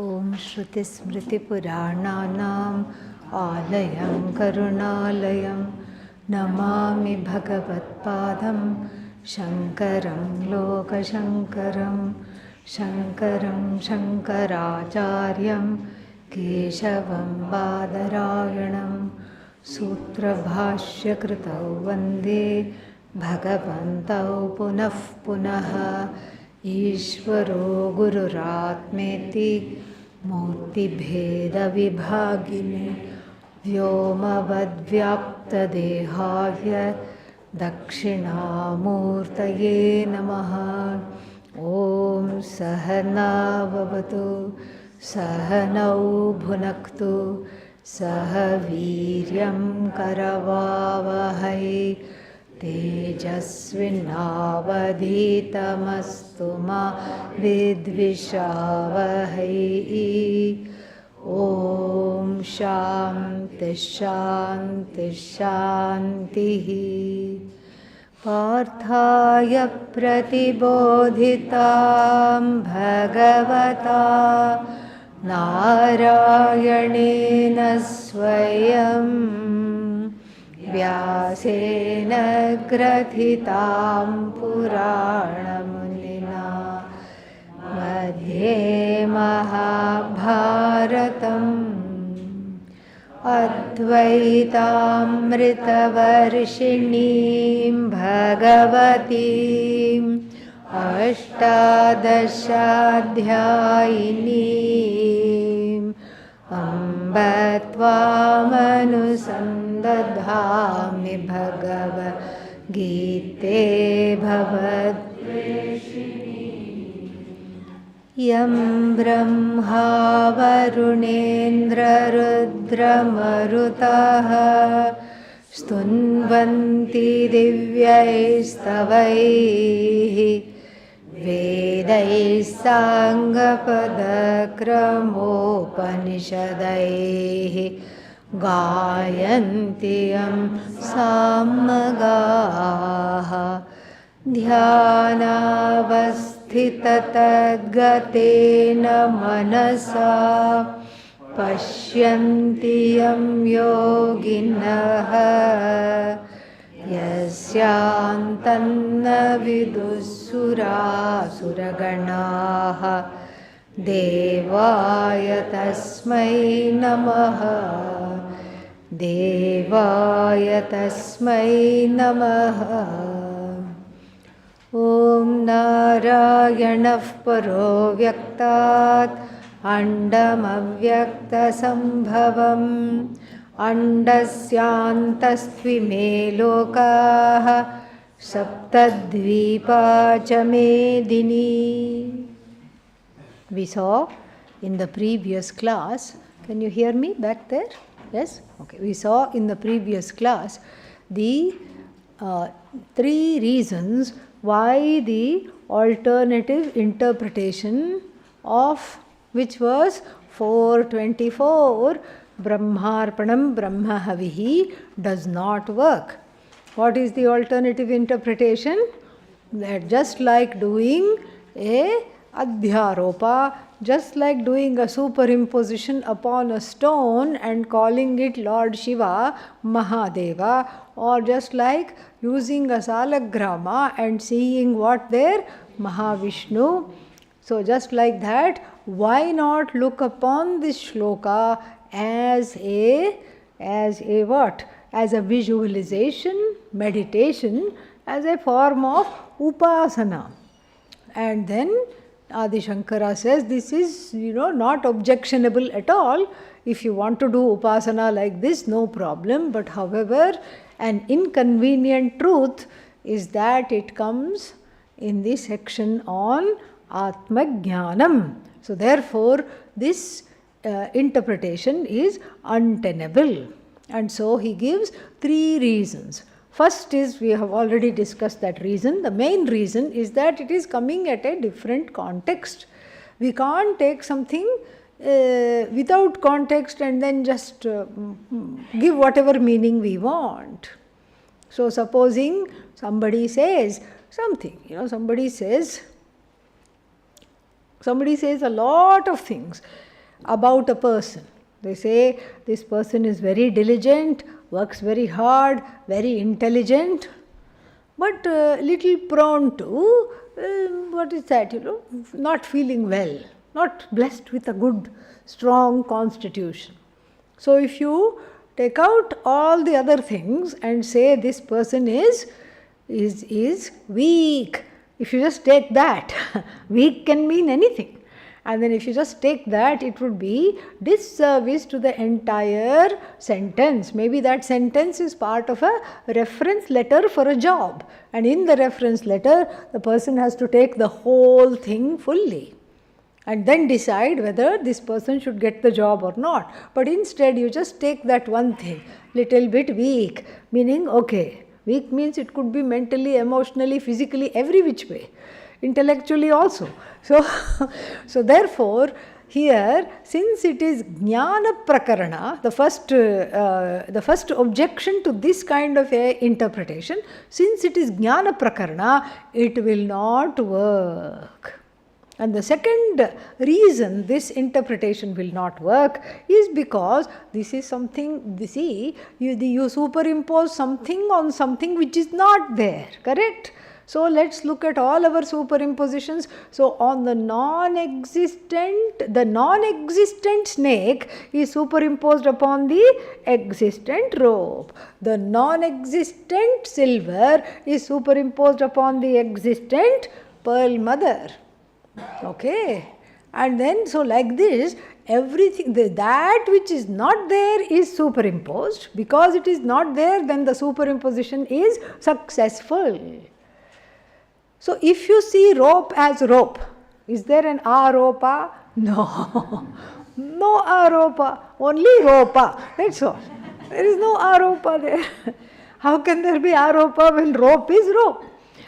ॐ श्रुतिस्मृतिपुराणानाम् आलयं करुणालयं नमामि भगवत्पादं शङ्करं लोकशङ्करं शङ्करं शङ्कराचार्यं केशवं बादरायणं सूत्रभाष्यकृतौ वन्दे भगवन्तौ पुनः पुनः ईश्वरो गुरुरात्मेति मूर्तिभेदविभागिने व्योमवद्व्याप्तदेहाय दक्षिणामूर्तये नमः। ॐ सहना भवतु सहनौ भुनक्तु सह वीर्यं करवावहै तेजस्विनावधीतमस्तु मा विद्विषावहै। ॐ शान्ति शान्ति शान्तिः। पार्थाय प्रतिबोधितां भगवता नारायणेन स्वयं व्यासेन ग्रथितां पुराणमुनिना मध्ये महाभारतम् अद्वैतामृतवर्षिणीं भगवतीम् अष्टादशाध्यायिनीम् अम्ब त्वामनुसन्दधामि भगवद्गीते भवद्वेषिणी। यं ब्रह्मा वरुणेन्द्ररुद्रमरुतः स्तुन्वन्ति दिव्यैस्तवैः वेदैः साङ्गपदक्रमोपनिषदैः गायन्ति यं सामगाः ध्यानावस्थिततद्गतेन मनसा पश्यन्ति यं योगिनः यस्यान्तन्न विदुःसुरासुरगणाः देवाय तस्मै नमः देवाय तस्मै नमः। ॐ नारायणः परो व्यक्तात् अण्डमव्यक्तसम्भवम् अण्डस्यान्तस्त्विमे लोकाः सप्तद्वीपा च मेदिनी। We saw in the previous class, can you hear me back there? Yes? Okay. We saw in the previous class the three reasons why the alternative interpretation of which was 424 Brahmarpanam Brahmahavihi does not work. What is the alternative interpretation? That just like doing a adhyaropa, just like doing a superimposition upon a stone and calling it Lord Shiva, Mahadeva, or just like using a salagrama and seeing what there? Mahavishnu. So just like that, why not look upon this shloka as a what? As a visualization, meditation, as a form of upasana. And then Adi Shankara says this is, not objectionable at all. If you want to do upasana like this, no problem. But however, an inconvenient truth is that it comes in the section on Atma Jnanam. So therefore, this interpretation is untenable. And so he gives three reasons. First is, we have already discussed that reason. The main reason is that it is coming at a different context. We can't take something without context and then just give whatever meaning we want. So supposing somebody says something, somebody says a lot of things. about a person. They say this person is very diligent, works very hard, very intelligent, but little prone to, not feeling well, not blessed with a good, strong constitution. So if you take out all the other things and say this person is weak, if you just take that, weak can mean anything. And then if you just take that, it would be disservice to the entire sentence. Maybe that sentence is part of a reference letter for a job. And in the reference letter, the person has to take the whole thing fully and then decide whether this person should get the job or not. But instead, you just take that one thing, little bit weak, meaning, okay, weak means it could be mentally, emotionally, physically, every which way, intellectually also. So therefore, here, since it is jnana prakarana, the first objection to this kind of a interpretation, since it is jnana prakarana, it will not work. And the second reason this interpretation will not work is because this is something, you superimpose something on something which is not there, correct? So let's look at all our superimpositions. So on the non-existent snake is superimposed upon the existent rope. The non-existent silver is superimposed upon the existent pearl mother. Okay. And then, so like this, everything, that which is not there is superimposed. Because it is not there, then the superimposition is successful. So if you see rope as rope, is there an aropa? No. No aropa, only ropa, that's all. There is no aropa there. How can there be aropa when rope is rope?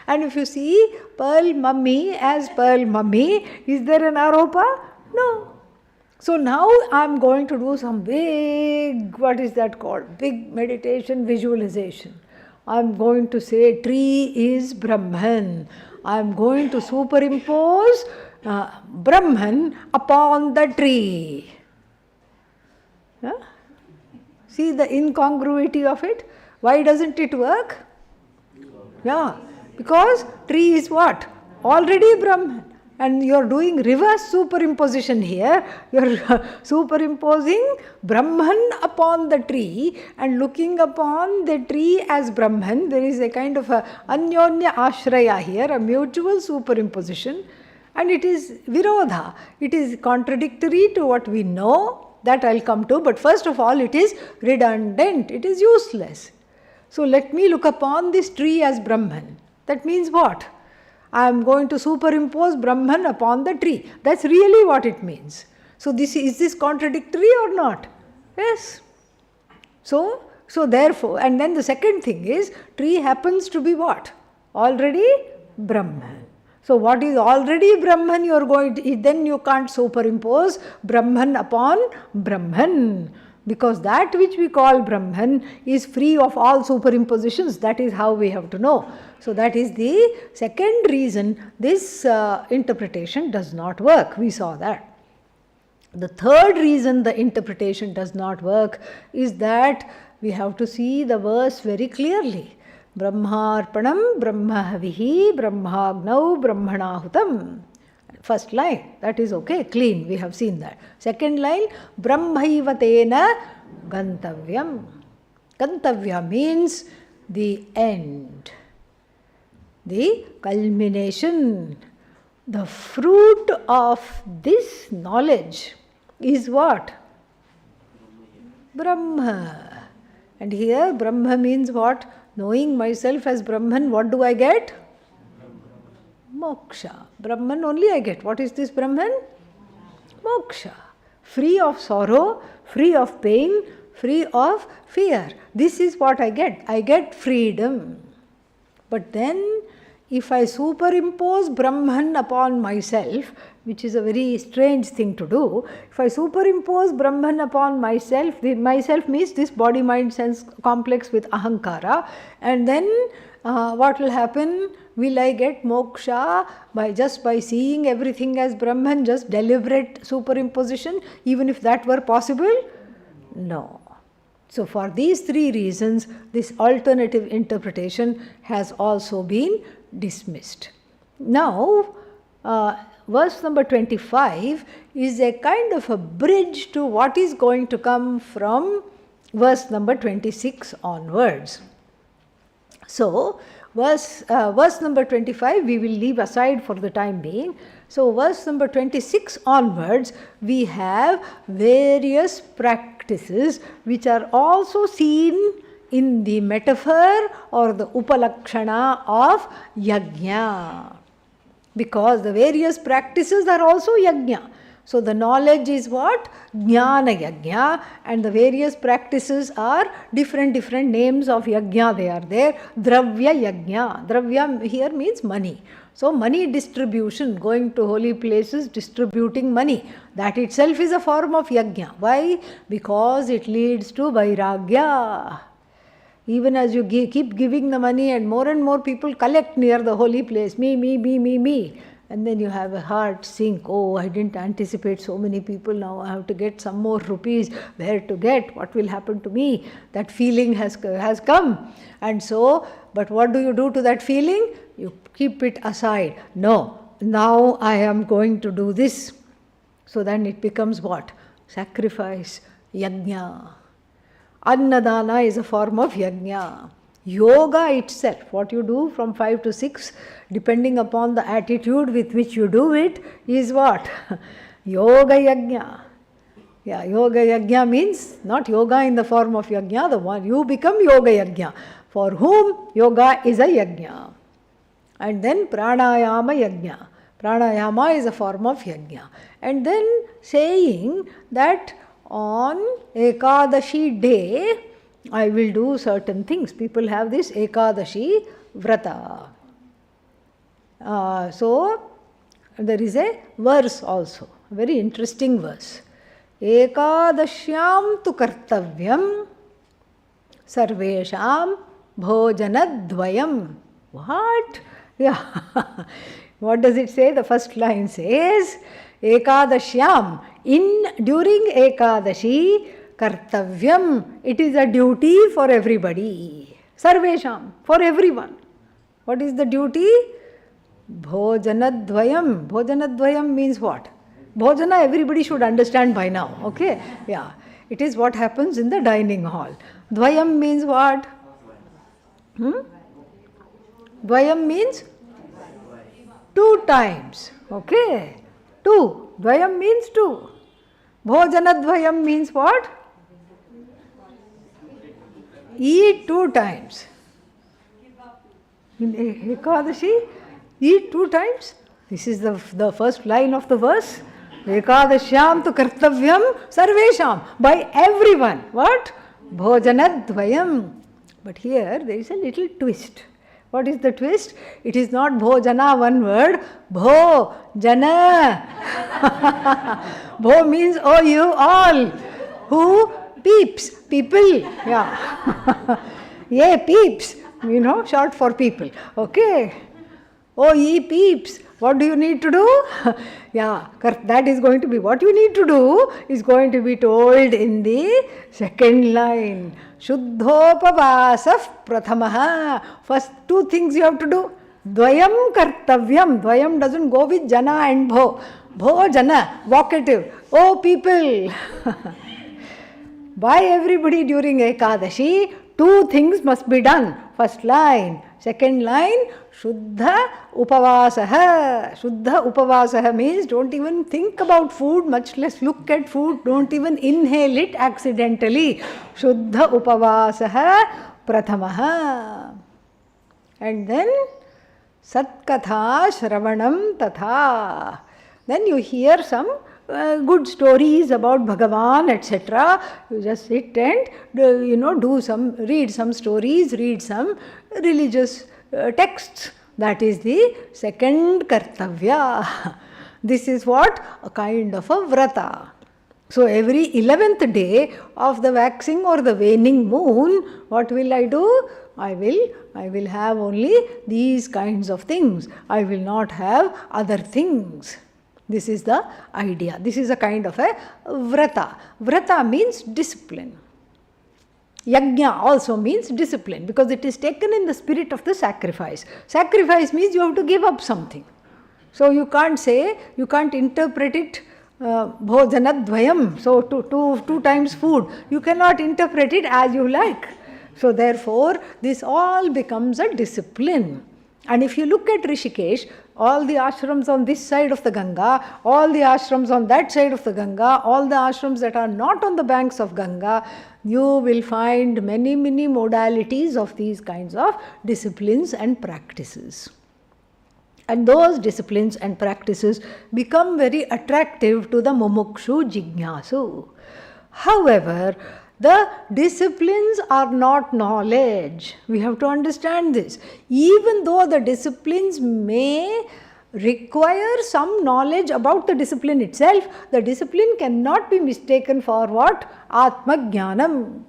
And if you see pearl mummy as pearl mummy, is there an aropa? No. So now I am going to do some big, what is that called? Big meditation visualization. I am going to say tree is Brahman. I am going to superimpose Brahman upon the tree. Huh? See the incongruity of it? Why doesn't it work? Yeah, because tree is what? Already Brahman. And you are doing reverse superimposition here. You are superimposing Brahman upon the tree and looking upon the tree as Brahman. There is a kind of a anyonya ashraya here, a mutual superimposition. And it is virodha. It is contradictory to what we know. That I'll come to. But first of all, it is redundant. It is useless. So let me look upon this tree as Brahman. That means what? I am going to superimpose Brahman upon the tree. That's really what it means. So is this contradictory or not? Yes. So therefore, and then the second thing is, tree happens to be what? Already Brahman. So what is already Brahman, you are going to, then you can't superimpose Brahman upon Brahman. Because that which we call Brahman is free of all superimpositions. That is how we have to know. So that is the second reason this interpretation does not work. We saw that. The third reason the interpretation does not work is that we have to see the verse very clearly. Brahmarpanam brahmahavihi brahmagnau brahmanahutam. First line, that is okay, clean, we have seen that. Second line, brahmaivatena gantavyam. Gantavya means the end, the culmination. The fruit of this knowledge is what? Brahma. And here Brahma means what? Knowing myself as Brahman, what do I get? Moksha. Brahman only I get. What is this Brahman? Moksha. Free of sorrow, free of pain, free of fear. This is what I get. I get freedom. But then, if I superimpose Brahman upon myself, which is a very strange thing to do. If I superimpose Brahman upon myself, myself means this body, mind, sense complex with ahankara, and then what will happen? Will I get moksha by seeing everything as Brahman, just deliberate superimposition, even if that were possible? No. So for these three reasons, this alternative interpretation has also been dismissed. Now, verse number 25 is a kind of a bridge to what is going to come from verse number 26 onwards. So, verse number 25 we will leave aside for the time being. So, verse number 26 onwards, we have various practices which are also seen in the metaphor or the upalakshana of yajna. Because the various practices are also yajna. So the knowledge is what? Jnana yajna, and the various practices are different names of yajna. They are there. Dravya yajna. Dravya here means money. So money distribution, going to holy places, distributing money. That itself is a form of yajna. Why? Because it leads to vairagya. Even as you keep giving the money and more people collect near the holy place, me. And then you have a heart sink, oh, I didn't anticipate so many people, now I have to get some more rupees, where to get, what will happen to me? That feeling has come. And so, but what do you do to that feeling? You keep it aside. No, now I am going to do this. So then it becomes what? Sacrifice, yajna. Annadana is a form of yajna. Yoga itself, what you do from 5 to 6, depending upon the attitude with which you do it, is what? Yoga yajna. Yeah, yoga yajna means not yoga in the form of yajna, the one you become yoga yajna, for whom yoga is a yajna. And then pranayama yajna. Pranayama is a form of yajna. And then saying that on Ekadashi day, I will do certain things. People have this Ekadashi vrata. So, there is a verse also, a very interesting verse. Ekadashyam tu kartavyam sarvesham bhojanadvayam. What? Yeah. What does it say? The first line says, Ekadashyam, during Ekadashi, kartavyam, it is a duty for everybody. Sarvesham, for everyone. What is the duty? Bhojanadvayam. Bhojanadvayam means what? Bhojana everybody should understand by now. Okay? Yeah. It is what happens in the dining hall. Dvayam means what? Dvayam means 2 times. Okay? 2. Dvayam means 2. Bhojanadvayam means what? Eat 2 times. In Ekadashi, eat 2 times. This is the first line of the verse. Ekadashyam tu kartavyam sarvesham. By everyone. What? Bhojanadvayam. But here there is a little twist. What is the twist? It is not bhojana, one word. Bhojana. Bho means oh, you all. Who? Peeps. People. Yeah. Yeah, peeps. Short for people. Okay. Oh, ye peeps. What do you need to do? Yeah, that is going to be what you need to do, is going to be told in the second line. Shuddhopavasah prathamaha. First 2 things you have to do. Dvayam kartavyam. Dvayam doesn't go with jana and bho. Bho jana, vocative. Oh people. By everybody during Ekadashi, 2 things must be done. First line. Second line, Shuddha Upavasaha. Shuddha Upavasaha means don't even think about food, much less look at food, don't even inhale it accidentally. Shuddha Upavasaha Prathamaha. And then Satkatha Shravanam Tatha. Then you hear some good stories about Bhagavan, etc. You just sit and read some stories, read some religious texts. That is the second kartavya. This is what? A kind of a vrata. So every 11th day of the waxing or the waning moon, what will I do? I will have only these kinds of things. I will not have other things. This is the idea. This is a kind of a vrata. Vrata means discipline. Yajna also means discipline, because it is taken in the spirit of the sacrifice. Sacrifice means you have to give up something. So you can't say, you can't interpret it bhojanadvayam, so two times food. You cannot interpret it as you like. So therefore, this all becomes a discipline. And if you look at Rishikesh, all the ashrams on this side of the Ganga, all the ashrams on that side of the Ganga, all the ashrams that are not on the banks of Ganga, you will find many modalities of these kinds of disciplines and practices. And those disciplines and practices become very attractive to the mumukshu jignasu. However, the disciplines are not knowledge. We have to understand this. Even though the disciplines may require some knowledge about the discipline itself, the discipline cannot be mistaken for what? Atma Jnanam.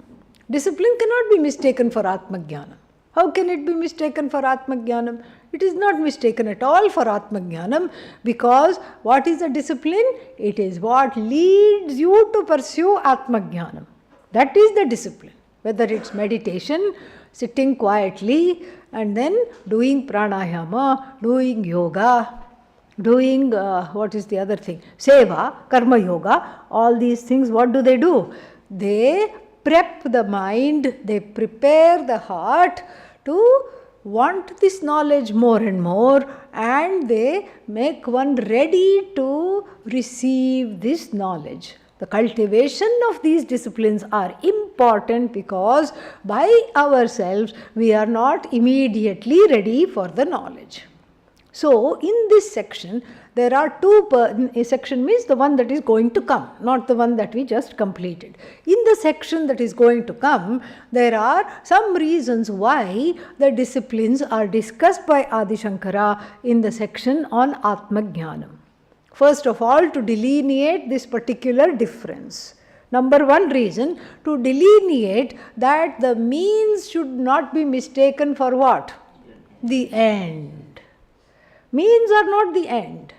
Discipline cannot be mistaken for Atma Jnanam. How can it be mistaken for Atma Jnanam? It is not mistaken at all for Atma Jnanam, because what is a discipline? It is what leads you to pursue Atma Jnanam. That is the discipline. Whether it's meditation, sitting quietly and then doing pranayama, doing yoga, doing what is the other thing? Seva, karma yoga, all these things, what do? They prep the mind, they prepare the heart to want this knowledge more and more, and they make one ready to receive this knowledge. The cultivation of these disciplines are important, because by ourselves we are not immediately ready for the knowledge. So in this section there are a section means the one that is going to come, not the one that we just completed. In the section that is going to come, there are some reasons why the disciplines are discussed by Adi Shankara in the section on Atma Jnanam. First of all, to delineate this particular difference. Number one reason, to delineate that the means should not be mistaken for what? The end. Means are not the end.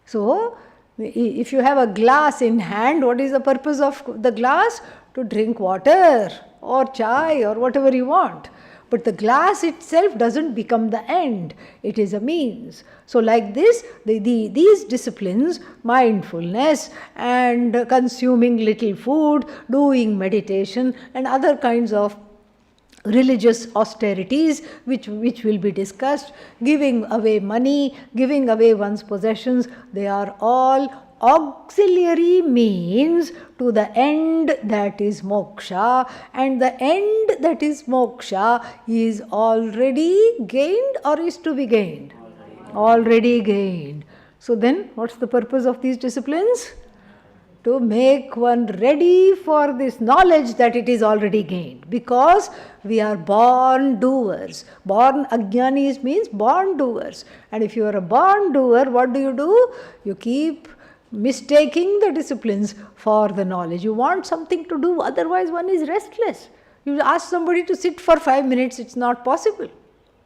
So, if you have a glass in hand, what is the purpose of the glass? To drink water or chai or whatever you want. But the glass itself doesn't become the end. It is a means. So like this, these disciplines, mindfulness and consuming little food, doing meditation and other kinds of religious austerities which will be discussed, giving away money, giving away one's possessions, they are all auxiliary means to the end that is moksha, and the end that is moksha is already gained or is to be gained? Already gained. So then what's the purpose of these disciplines? To make one ready for this knowledge that it is already gained, because we are born doers. Born ajnanis means born doers. And if you are a born doer, what do? You keep mistaking the disciplines for the knowledge. You want something to do, otherwise one is restless. You ask somebody to sit for 5 minutes, it's not possible.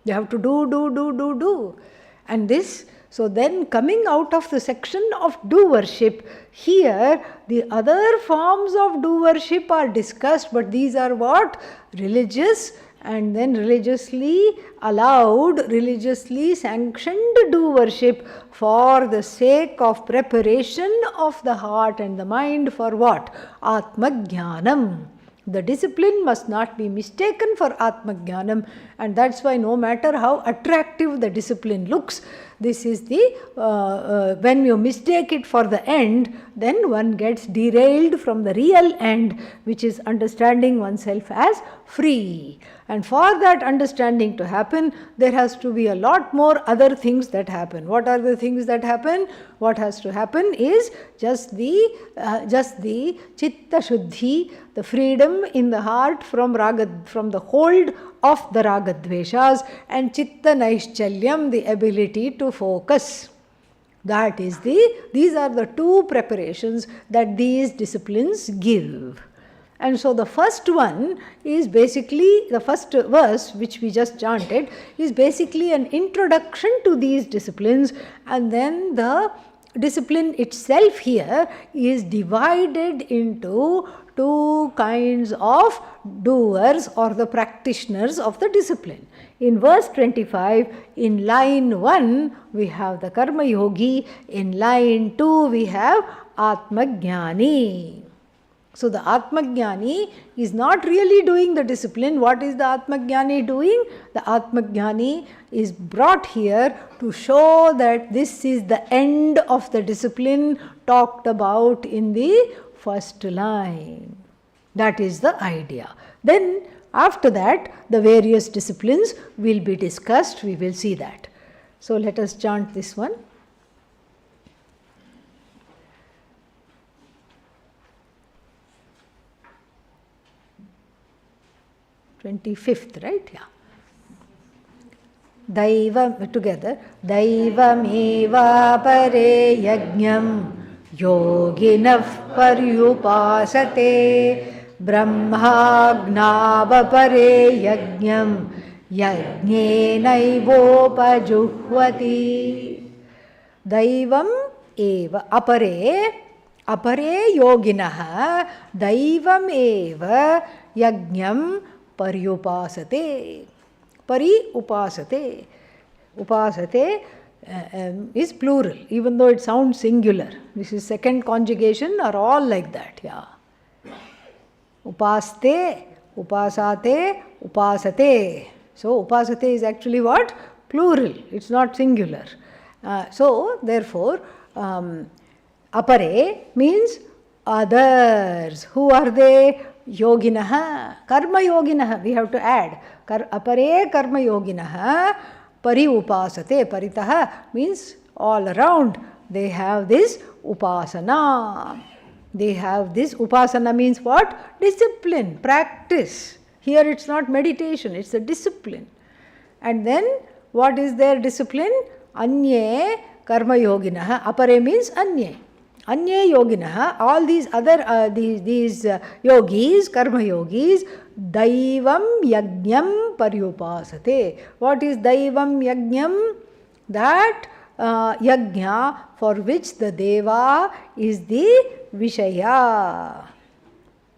You have to do. And this, so then coming out of the section of doership, here the other forms of doership are discussed, but these are what? Religious and then religiously allowed, religiously sanctioned doership for the sake of preparation of the heart and the mind for what? Atma Jnanam. The discipline must not be mistaken for Atma Jnanam, and that's why no matter how attractive the discipline looks, this is the, when you mistake it for the end, then one gets derailed from the real end, which is understanding oneself as free. And for that understanding to happen, there has to be a lot more other things that happen. What are the things that happen? What has to happen is just the chitta shuddhi, the freedom in the heart from the hold of the raga dveshas, and chitta naishchalyam, the ability to focus. These are the two preparations that these disciplines give. And so the first one is basically, the first verse which we just chanted is basically an introduction to these disciplines, and then the discipline itself here is divided into two kinds of doers or the practitioners of the discipline. In verse 25, in line 1, we have the Karma Yogi. In line 2, we have Atma Jnani. So the Atma Jnani is not really doing the discipline. What is the Atma Jnani doing? The Atma Jnani is brought here to show that this is the end of the discipline talked about in the first line. That is the idea. Then after that, the various disciplines will be discussed. We will see that. So let us chant this one. "25th, right? Yeah. Daivam, together. Daivameva pare yajnam yoginah paryupasate brahmagnava-pare yajnam yajnenaivopajuhvati." Daivam eva apare yoginah daivam eva yajnam paryupasate. Upasate is plural, even though it sounds singular. This is second conjugation, are all like that. Yeah. Upaste, upasate, upasate. So upasate is actually what? Plural. It's not singular. So therefore, apare means others. Who are they? Yoginah, karma yoginah. We have to add. Apare karma yoginah pari upasate. Paritaha means all around. They have this upasana. They have this upasana means what? Discipline, practice. Here it's not meditation, it's a discipline. And then what is their discipline? Anye karma yoginah. Apare means anye. Anye yoginah, all these other these yogis, karma yogis, daivam yajnam paryupasate. What is daivam yajnam? That yajna for which the deva is the vishaya.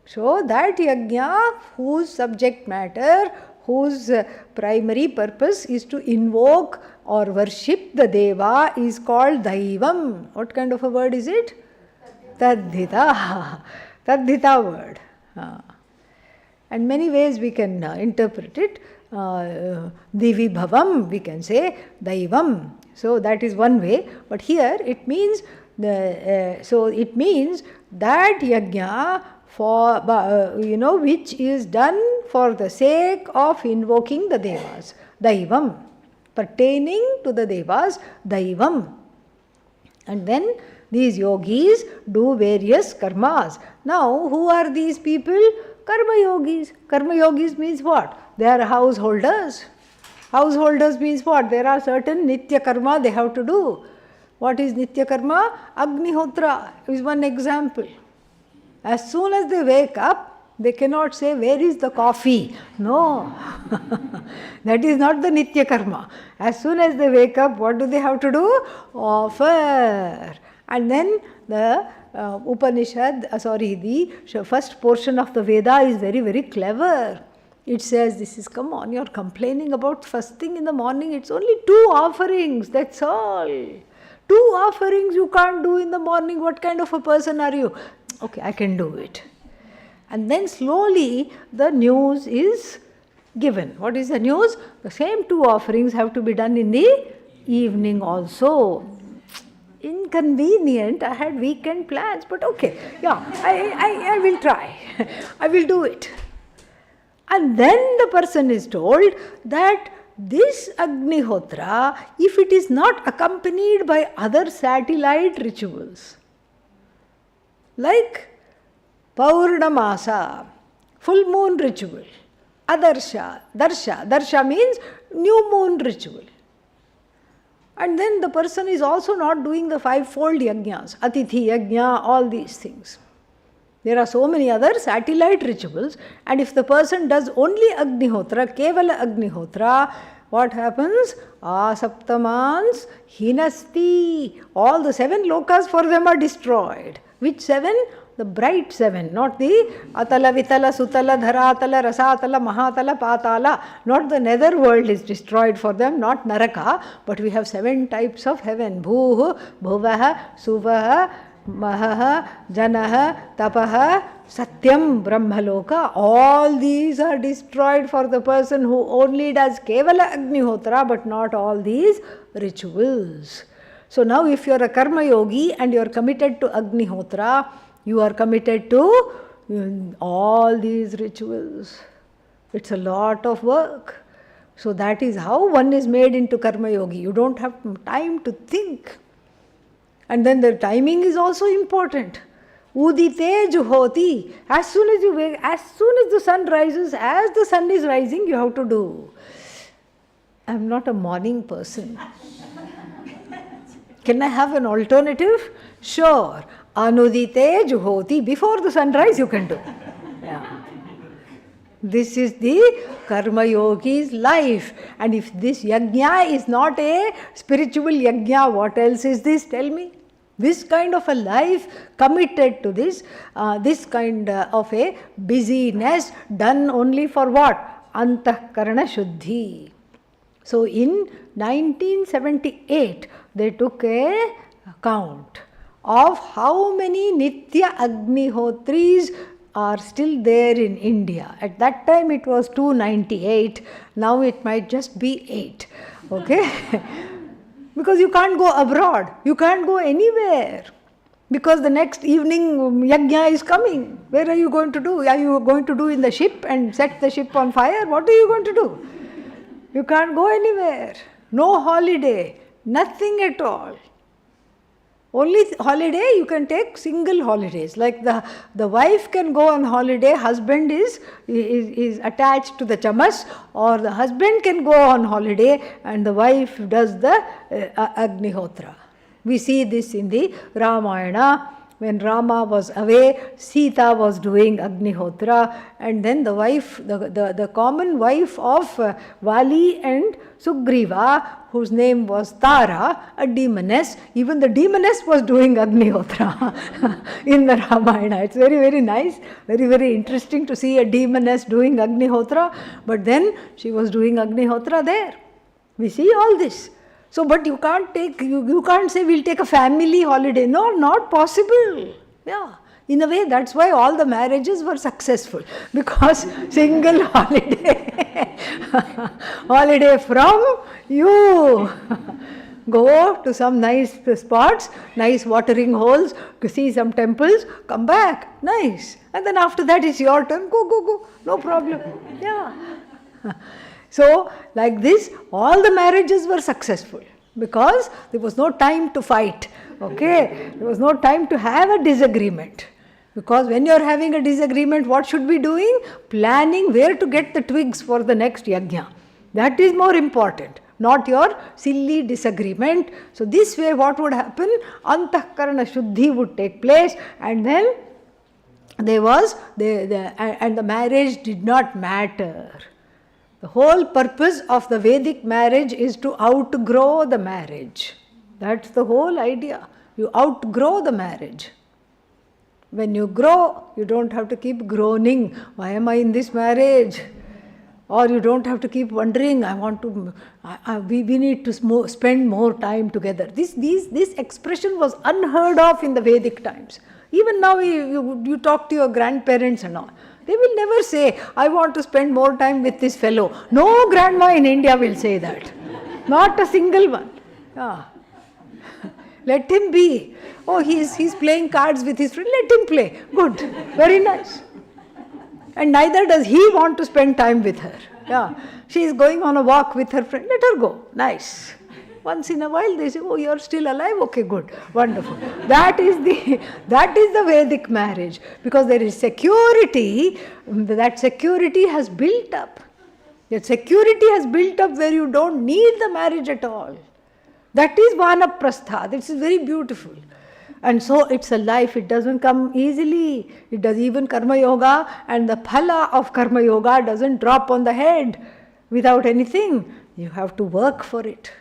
So that yajna whose subject matter, whose primary purpose is to invoke or worship the deva is called daivam. What kind of a word is it? Tadhita. Tadhita word. And many ways we can interpret it. Divi bhavam, we can say daivam. So that is one way. But here it means it means that yajna for which is done for the sake of invoking the devas. Daivam. Pertaining to the devas, daivam. And then these yogis do various karmas. Now, who are these people? Karma yogis. Karma yogis means what? They are householders. Householders means what? There are certain nitya karma they have to do. What is nitya karma? Agnihotra is one example. As soon as they wake up, they cannot say, where is the coffee? No. That is not the nitya karma. As soon as they wake up, what do they have to do? Offer. And then the the first portion of the Veda is very, very clever. It says, come on, you're complaining about first thing in the morning. It's only 2 offerings, that's all. 2 offerings you can't do in the morning. What kind of a person are you? Okay, I can do it. And then slowly the news is given. What is the news? The same 2 offerings have to be done in the evening also. Inconvenient. I had weekend plans, but okay. Yeah, I will try. I will do it. And then the person is told that this Agnihotra, if it is not accompanied by other satellite rituals, like Paurnamasa, full moon ritual, Adarsha, Darsha means new moon ritual, And then the person is also not doing the fivefold yajnas, atithi yajna, all these things. There are so many other satellite rituals, and if the person does only Agnihotra, Kevala Agnihotra, what happens? Asaptamans hinasti. All the 7 lokas for them are destroyed. Which 7? The bright 7, not the Atala, Vitala, Sutala, Dharatala, Rasatala, Mahatala, Patala. Not the nether world is destroyed for them, not Naraka, but we have 7 types of heaven. Bhuh, Bhuvaha, Suvaha, Mahaha, Janaha, Tapaha, Satyam, Brahmaloka. All these are destroyed for the person who only does Kevala Agnihotra, but not all these rituals. So now if you are a Karma Yogi and you are committed to Agnihotra, you are committed to all these rituals. It's a lot of work. So that is how one is made into Karma Yogi. You don't have time to think. And then the timing is also important. Udite juhoti. As soon as you wake, as soon as the sun rises, as the sun is rising, you have to do. I am not a morning person. Can I have an alternative? Sure. Anudite juhoti. Before the sunrise you can do. Yeah. This is the Karma Yogi's life. And if this yajna is not a spiritual yajna, what else is this? Tell me. This kind of a life committed to this, this kind of a busyness done only for what? Antahkarana Shuddhi. So in 1978, they took a count of how many Nitya Agnihotris are still there in India. At that time it was 298, now it might just be 8. Okay? Because you can't go abroad, you can't go anywhere. Because the next evening yajna is coming. Where are you going to do? Are you going to do in the ship and set the ship on fire? What are you going to do? You can't go anywhere. No holiday, nothing at all. Only holiday you can take single holidays. Like the wife can go on holiday, husband is attached to the chamas, or the husband can go on holiday and the wife does the Agnihotra. We see this in the Ramayana. When Rama was away, Sita was doing Agnihotra, and then the wife, the common wife of Vali and Sugriva, whose name was Tara, a demoness, even the demoness was doing Agnihotra in the Ramayana. It's very, very nice, very, very interesting to see a demoness doing Agnihotra, but then she was doing Agnihotra there. We see all this. So, but you can't take, you can't say we'll take a family holiday. No, not possible. Yeah. In a way, that's why all the marriages were successful. Because single holiday. Holiday from you. Go to some nice spots, nice watering holes, see some temples, come back. Nice. And then after that it's your turn. Go, go, go. No problem. Yeah. So, like this, all the marriages were successful because there was no time to fight, okay? There was no time to have a disagreement. Because when you are having a disagreement, what should be doing? Planning where to get the twigs for the next yajna. That is more important, not your silly disagreement. So, this way what would happen? Antahkarana Shuddhi would take place, and then there was, and the marriage did not matter. The whole purpose of the Vedic marriage is to outgrow the marriage. That's the whole idea. You outgrow the marriage. When you grow, you don't have to keep groaning, why am I in this marriage? Or you don't have to keep wondering, we need to spend more time together. This expression was unheard of in the Vedic times. Even now you talk to your grandparents and all. They will never say, I want to spend more time with this fellow. No grandma in India will say that. Not a single one. Yeah. Let him be. Oh, he's playing cards with his friend. Let him play. Good. Very nice. And neither does he want to spend time with her. Yeah. She is going on a walk with her friend. Let her go. Nice. Once in a while they say, oh, you're still alive? Okay, good, wonderful. That is the Vedic marriage, because there is security, that security has built up. That security has built up where you don't need the marriage at all. That is Vanaprastha. This is very beautiful. And so it's a life, it doesn't come easily. It does even Karma Yoga, and the phala of Karma Yoga doesn't drop on the head without anything. You have to work for it.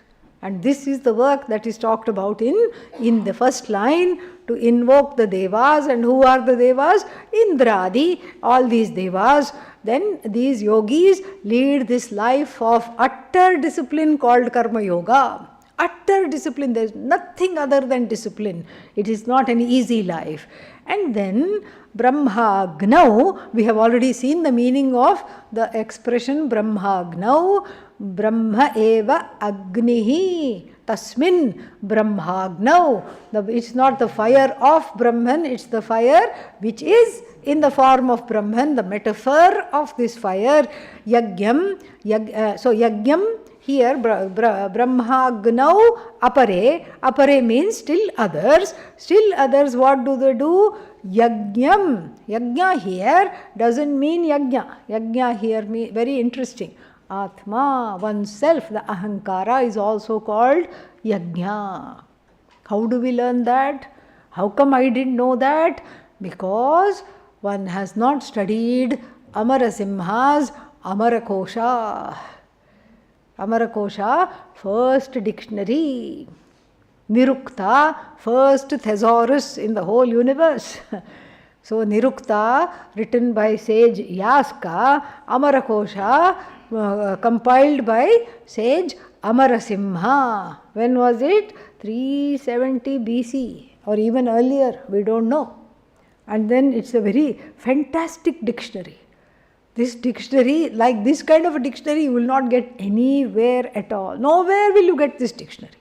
And this is the work that is talked about in the first line, to invoke the Devas. And who are the Devas? Indradi, all these Devas. Then these yogis lead this life of utter discipline called Karma Yoga. Utter discipline, there is nothing other than discipline. It is not an easy life. And then Brahmagnau, we have already seen the meaning of the expression Brahmagnau. Brahma eva agnihi tasmin Brahmagnau. It's not the fire of Brahman, it's the fire which is in the form of Brahman, the metaphor of this fire. Yagyam, so Yagyam here, Brahmagnau apare. Apare means still others. Still others, what do they do? Yagyam. Yagya here doesn't mean yagya. Yagya here means, very interesting. Atma, oneself, the ahankara is also called yagya. How do we learn that? How come I didn't know that? Because one has not studied Amarasimha's Amarakosha. Amarakosha, first dictionary. Nirukta, first thesaurus in the whole universe. So Nirukta, written by sage Yaska, Amarakosha, compiled by sage Amarasimha. When was it? 370 BC or even earlier, we don't know. And then it's a very fantastic dictionary. This dictionary, like this kind of a dictionary, you will not get anywhere at all. Nowhere will you get this dictionary.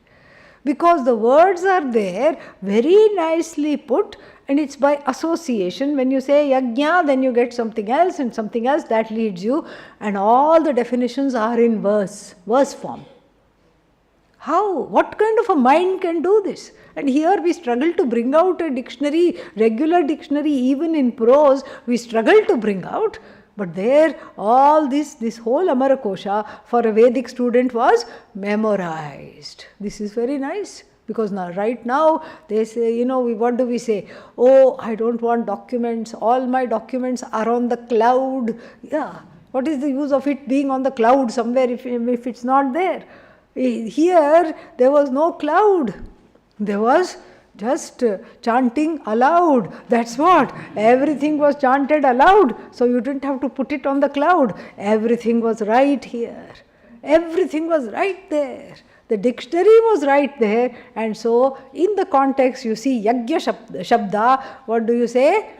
Because the words are there, very nicely put, and it's by association. When you say yajna, then you get something else, and something else that leads you, and all the definitions are in verse form. How? What kind of a mind can do this? And here we struggle to bring out a dictionary, regular dictionary, even in prose, we struggle to bring out. But there, all this whole Amarakosha for a Vedic student was memorized. This is very nice. Because now, right now, they say, what do we say? Oh, I don't want documents. All my documents are on the cloud. Yeah. What is the use of it being on the cloud somewhere if it's not there? Here, there was no cloud. There was just chanting aloud. That's what. Everything was chanted aloud. So you didn't have to put it on the cloud. Everything was right here. Everything was right there. The dictionary was right there. And so in the context you see Yagya Shabda. What do you say?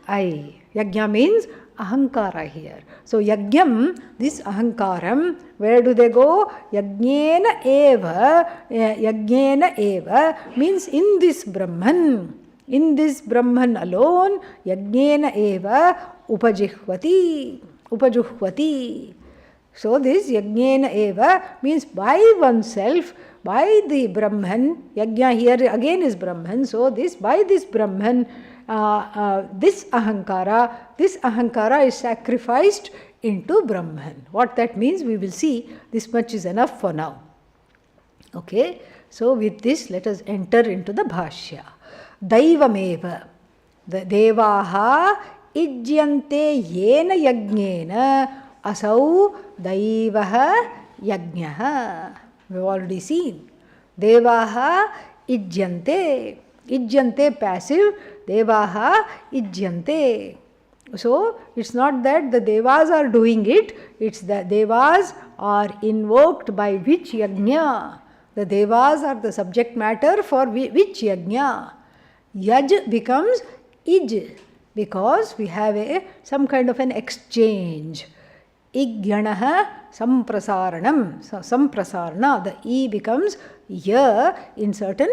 I. Yagya means ahankara here. So Yagyam, this ahankaram, where do they go? Yagnena eva means in this Brahman alone, Yagnena eva upajuhvati. So this Yagnena eva means by oneself, by the Brahman. Yagna here again is Brahman. So this, by this Brahman, this ahankara is sacrificed into Brahman. What that means we will see. This much is enough for now. Okay, so with this let us enter into the Bhashya. Daivameva, the Devaha ijyante yena yagnena asau daivaha yajnaha. We have already seen. Devaha ijyante. Ijyante passive, Devaha ijyante. So it's not that the Devas are doing it, it's the Devas are invoked by which yajna. The Devas are the subject matter for which yajna. Yaj becomes ij because we have some kind of an exchange. Igyanaha samprasaranam. So samprasarana, the E becomes ya in certain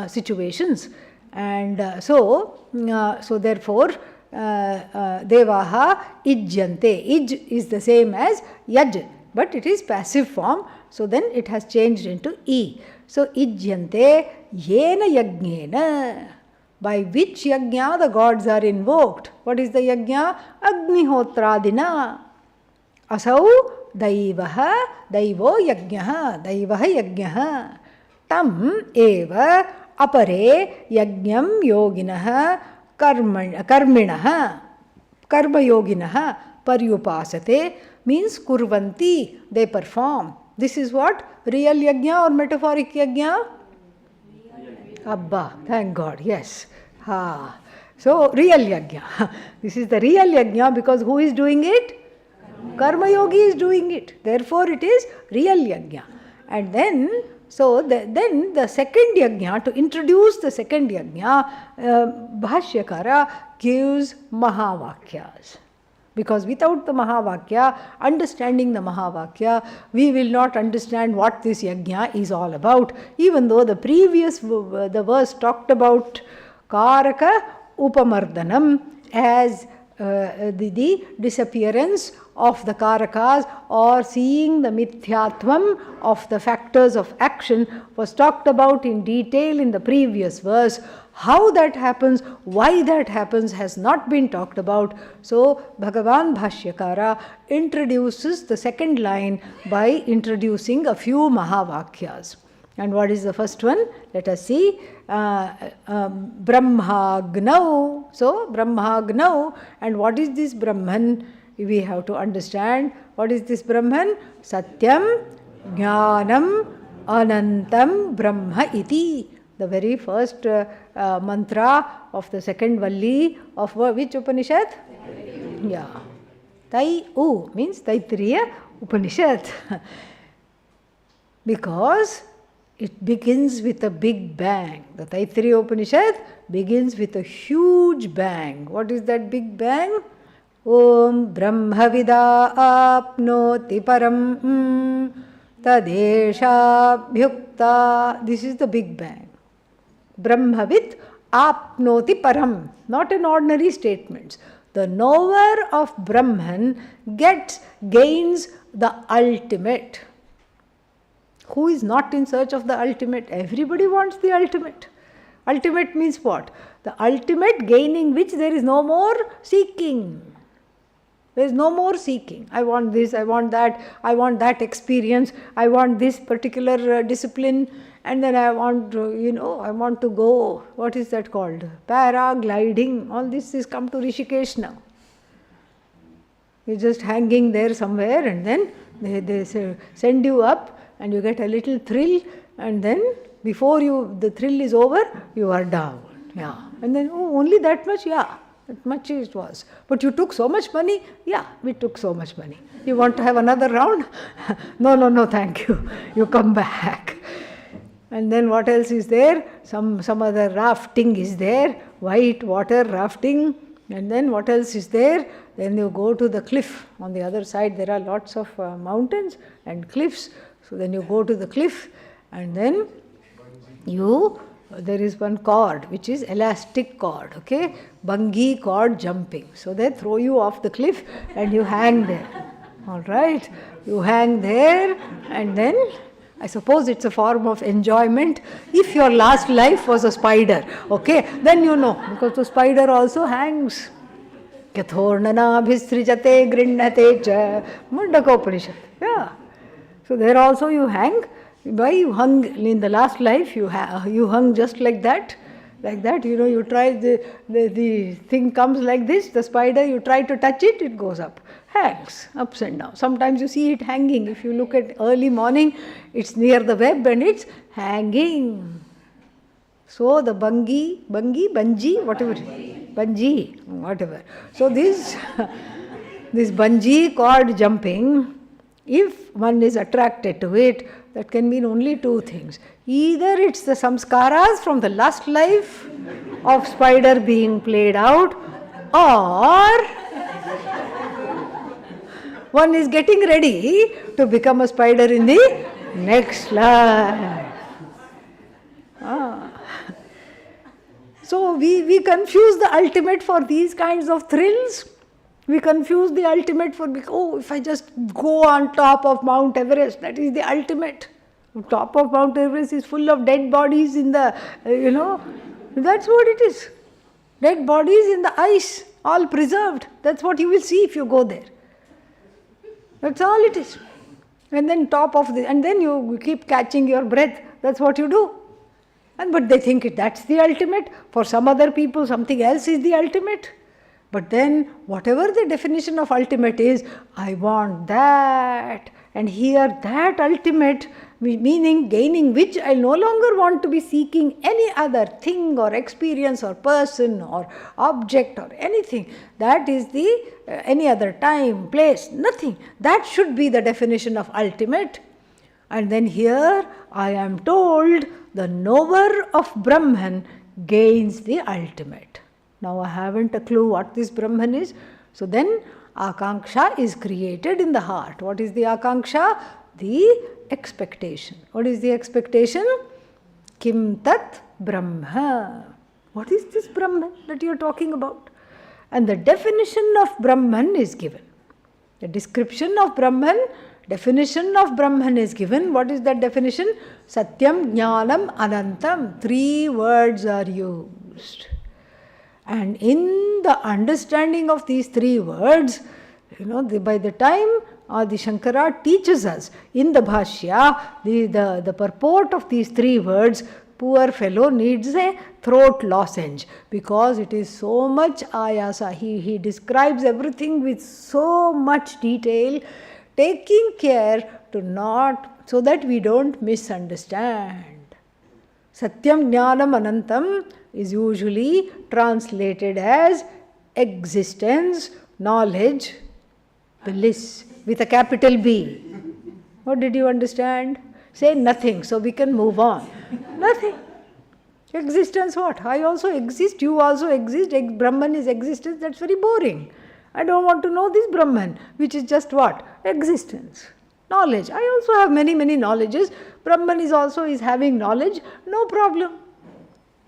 situations. And so therefore Devaha ijyante. Ij is the same as yaj, but it is passive form. So then it has changed into E. So ijyante yena yagnena. By which yajna the gods are invoked. What is the yajna? Agnihotradina. Asau daivaha, daivo yajnaha, daivaha yajnaha. tam eva apare yajnam yoginah karminah karma yoginah paryupasate means kurvanti, they perform. This is what? Real yajna or metaphoric yajna? Abba, thank God, yes. Ha. So, real yajna. This is the real yajna because who is doing it? Karma yogi is doing it. Therefore, it is real yajna. And then, then the second yajna, to introduce the second yajna, Bhashyakara gives Mahavakyas. Because without the Mahavakya, understanding the Mahavakya, we will not understand what this yajna is all about. Even though the previous, the verse talked about Karaka Upamardanam as the disappearance of the Karakas or seeing the Mithyatvam of the factors of action was talked about in detail in the previous verse. How that happens, why that happens has not been talked about. So, Bhagavan Bhashyakara introduces the second line by introducing a few Mahavakyas. And what is the first one? Let us see. Brahmagnau. So, Brahmagnau. And what is this Brahman? We have to understand. What is this Brahman? Satyam, Jnanam, Anantam, Brahma iti. The very first mantra of the second Valli of which Upanishad? Yeah. Tai-u means Taittiriya Upanishad. Because it begins with a big bang. The Taittiriya Upanishad begins with a huge bang. What is that big bang? Om Brahmavida apnoti param tadesha bhyukta. This is the big bang. Brahmavit apnoti param. Not an ordinary statement. The knower of Brahman gains the ultimate. Who is not in search of the ultimate? Everybody wants the ultimate. Ultimate means what? The ultimate gaining which there is no more seeking. There is no more seeking. I want this, I want that experience, I want this particular discipline, and then I want to go, what is that called? Paragliding. All this is come to Rishikesh now. You're just hanging there somewhere and then they send you up and you get a little thrill, and then before the thrill is over, you are down. Yeah. And then, only that much? Yeah. That much it was. But you took so much money? Yeah, we took so much money. You want to have another round? No, thank you. You come back. And then what else is there? Some other rafting is there. White water rafting. And then what else is there? Then you go to the cliff. On the other side there are lots of mountains and cliffs. So then you go to the cliff and then there is one cord which is elastic cord, okay? Bungee cord jumping. So they throw you off the cliff and you hang there. All right? You hang there and then I suppose it's a form of enjoyment. If your last life was a spider, okay, then you know, because the spider also hangs. Kathornana bhisrijate grinnate cha Mundaka Upanishad. Yeah. So there also you hang. Why you hung in the last life? You hung just like that. You try the thing comes like this, the spider, you try to touch it, it goes up. Hangs, ups and down. Sometimes you see it hanging. If you look at early morning, it's near the web and it's hanging. So the bungee, whatever. Bungee, whatever. So this bungee cord jumping, if one is attracted to it, that can mean only two things. Either it's the samskaras from the last life of spider being played out, or one is getting ready to become a spider in the next life. So we confuse the ultimate for these kinds of thrills. We confuse the ultimate for, if I just go on top of Mount Everest, that is the ultimate. Top of Mount Everest is full of dead bodies in the, that's what it is. Dead bodies in the ice, all preserved. That's what you will see if you go there. That's all it is. And then and then you keep catching your breath. That's what you do. But they think that's the ultimate. For some other people, something else is the ultimate. But then, whatever the definition of ultimate is, I want that. And here, that ultimate, meaning gaining which I no longer want to be seeking any other thing or experience or person or object or anything. That is the any other time, place, nothing. That should be the definition of ultimate. And then here, I am told, the knower of Brahman gains the ultimate. Now I haven't a clue what this Brahman is. So then Akanksha is created in the heart. What is the Akanksha? The expectation. What is the expectation? Kim tat Brahma. What is this Brahman that you are talking about? And the definition of Brahman is given. The description of Brahman, definition of Brahman is given. What is that definition? Satyam, Jnanam, Anantam. 3 words are used. And in the understanding of these 3 words, by the time Adi Shankara teaches us in the Bhashya, the purport of these 3 words, poor fellow needs a throat lozenge because it is so much ayasa. He describes everything with so much detail, taking care to not, so that we don't misunderstand. Satyam Jnanam Anantam is usually translated as existence, knowledge, bliss, with a capital B. What did you understand? Say nothing, so we can move on. Nothing. Existence what? I also exist, you also exist, Brahman is existence, that's very boring. I don't want to know this Brahman, which is just what? Existence. Knowledge. I also have many knowledges. Brahman is having knowledge, no problem.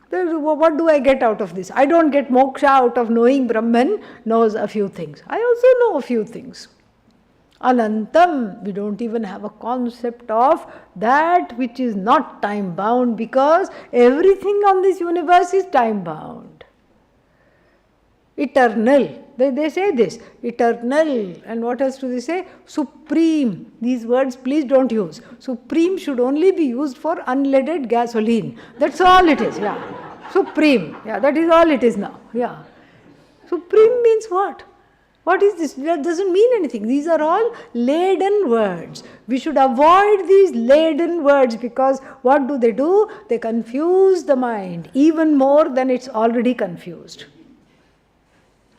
What do I get out of this? I don't get moksha out of knowing Brahman knows a few things. I also know a few things. Anantam, we don't even have a concept of that which is not time bound, because everything on this universe is time bound. Eternal. They say this, eternal. And what else do they say? Supreme. These words please don't use. Supreme should only be used for unleaded gasoline. That's all it is. Yeah. Supreme. Yeah, that is all it is now. Yeah. Supreme means what? What is this? That doesn't mean anything. These are all laden words. We should avoid these laden words, because what do? They confuse the mind even more than it's already confused.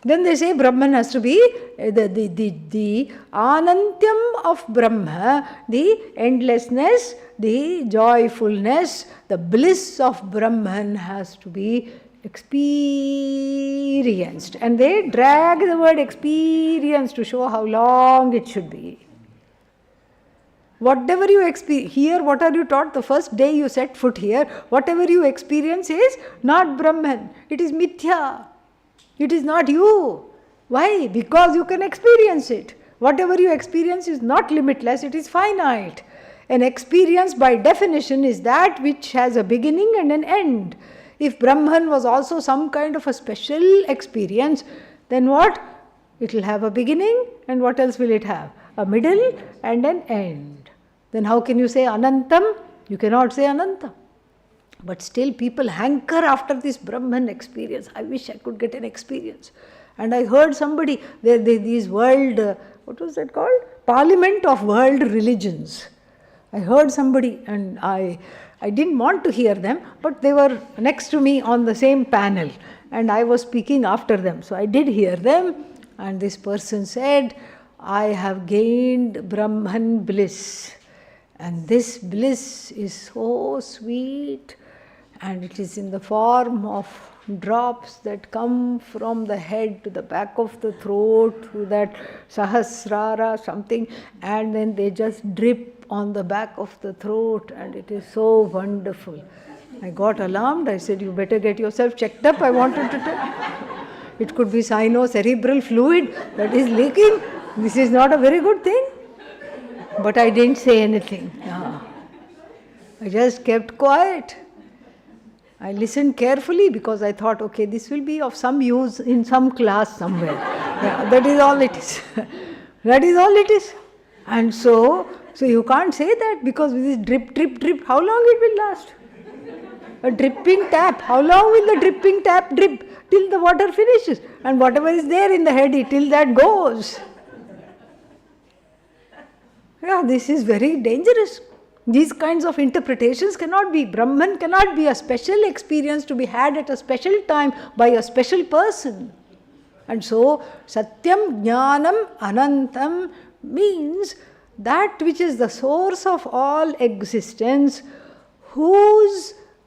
Then they say Brahman has to be the Anantyam of Brahma, the endlessness, the joyfulness, the bliss of Brahman has to be experienced. And they drag the word experience to show how long it should be. Whatever you experience, here what are you taught? The first day you set foot here, whatever you experience is not Brahman, it is mithya. It is not you. Why? Because you can experience it. Whatever you experience is not limitless, it is finite. An experience by definition is that which has a beginning and an end. If Brahman was also some kind of a special experience, then what? It will have a beginning, and what else will it have? A middle and an end. Then how can you say Anantam? You cannot say Anantam. But still people hanker after this Brahman experience. I wish I could get an experience. And I heard somebody, these world, what was that called? Parliament of World Religions. I heard somebody, and I didn't want to hear them, but they were next to me on the same panel, and I was speaking after them. So I did hear them, and this person said, I have gained Brahman bliss. And this bliss is so sweet, and it is in the form of drops that come from the head to the back of the throat to that sahasrara something, and then they just drip on the back of the throat, and it is so wonderful. I got alarmed. I said, you better get yourself checked up. I wanted to tell. It could be sinocerebral fluid that is leaking. This is not a very good thing. But I didn't say anything. No. I just kept quiet. I listened carefully because I thought, okay, this will be of some use in some class somewhere. Yeah, that is all it is. That is all it is. And so So you can't say that, because with this drip, drip, drip, how long it will last? A dripping tap, how long will the dripping tap drip? Till the water finishes. And whatever is there in the head, till that goes. Yeah, this is very dangerous. These kinds of interpretations cannot be. Brahman cannot be a special experience to be had at a special time by a special person. And so, Satyam, Jnanam, Anantam means that which is the source of all existence,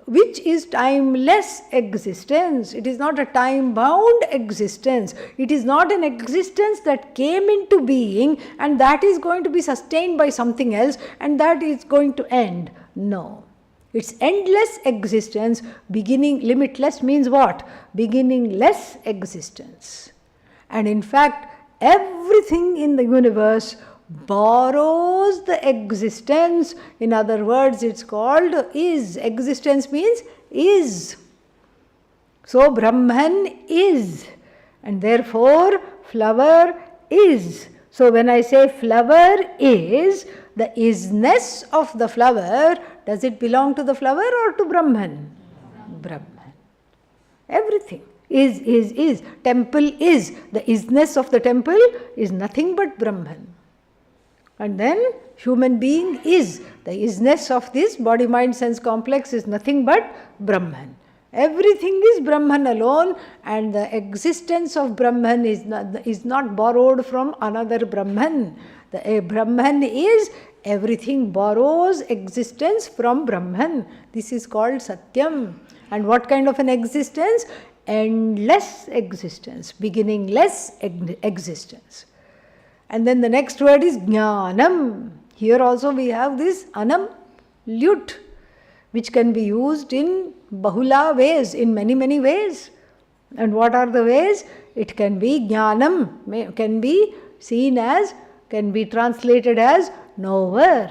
which is timeless existence. It is not a time-bound existence. It is not an existence that came into being and that is going to be sustained by something else and that is going to end. No. It's endless existence. Limitless means what? Beginningless existence. And in fact, everything in the universe borrows the existence. In other words, it's called is. Existence means is. So Brahman is, and therefore flower is. So when I say flower is, the isness of the flower, does it belong to the flower or to Brahman? Brahman. Everything is. Temple is. The isness of the temple is nothing but Brahman. And then human being is. The isness of this body, mind, sense complex is nothing but Brahman. Everything is Brahman alone, and the existence of Brahman is not borrowed from another Brahman. The Brahman is, everything borrows existence from Brahman. This is called Satyam. And what kind of an existence? Endless existence, beginningless existence. And then the next word is Jnanam. Here also we have this Anam, lute, which can be used in Bahula ways, in many, many ways. And what are the ways? It can be Jnanam, can be seen as, can be translated as knower.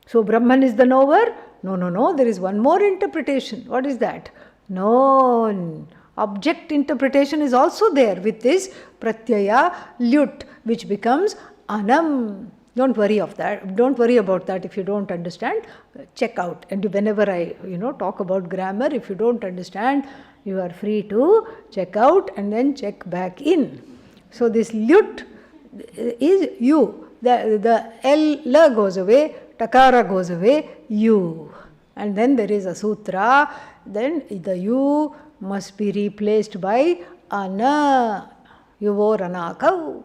So Brahman is the knower? No, there is one more interpretation. What is that? Known. Object interpretation is also there with this pratyaya lut, which becomes anam. Don't worry about that if you don't understand. Check out. And whenever I talk about grammar, if you don't understand, you are free to check out and then check back in. So this lut is you. The L goes away, takara goes away, you. And then there is a sutra, then the you must be replaced by ana. Yuvor anakav.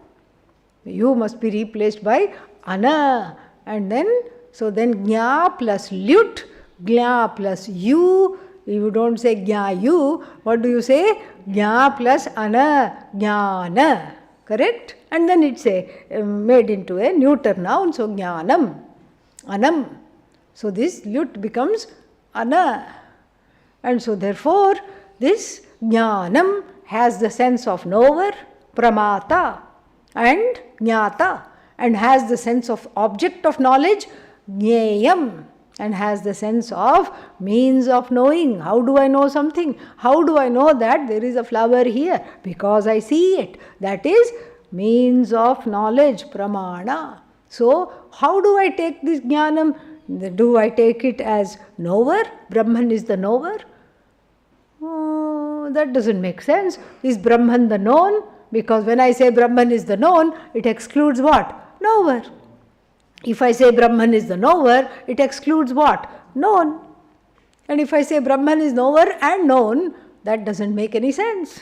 You must be replaced by ana. And then gnya plus lut, gnya plus you. You don't say gnya you. What do you say? Gnya plus ana, jnana. Correct? And then it's made into a neuter noun. So jnanam, anam. So this lut becomes ana. And so therefore, this jnanam has the sense of knower, pramata, and jnata, and has the sense of object of knowledge, jneyam, and has the sense of means of knowing. How do I know something? How do I know that there is a flower here? Because I see it. That is means of knowledge, pramana. So how do I take this jnanam? Do I take it as knower? Brahman is the knower? Oh, that doesn't make sense. Is Brahman the known? Because when I say Brahman is the known, it excludes what? Knower. If I say Brahman is the knower, it excludes what? Known. And if I say Brahman is knower and known, that doesn't make any sense.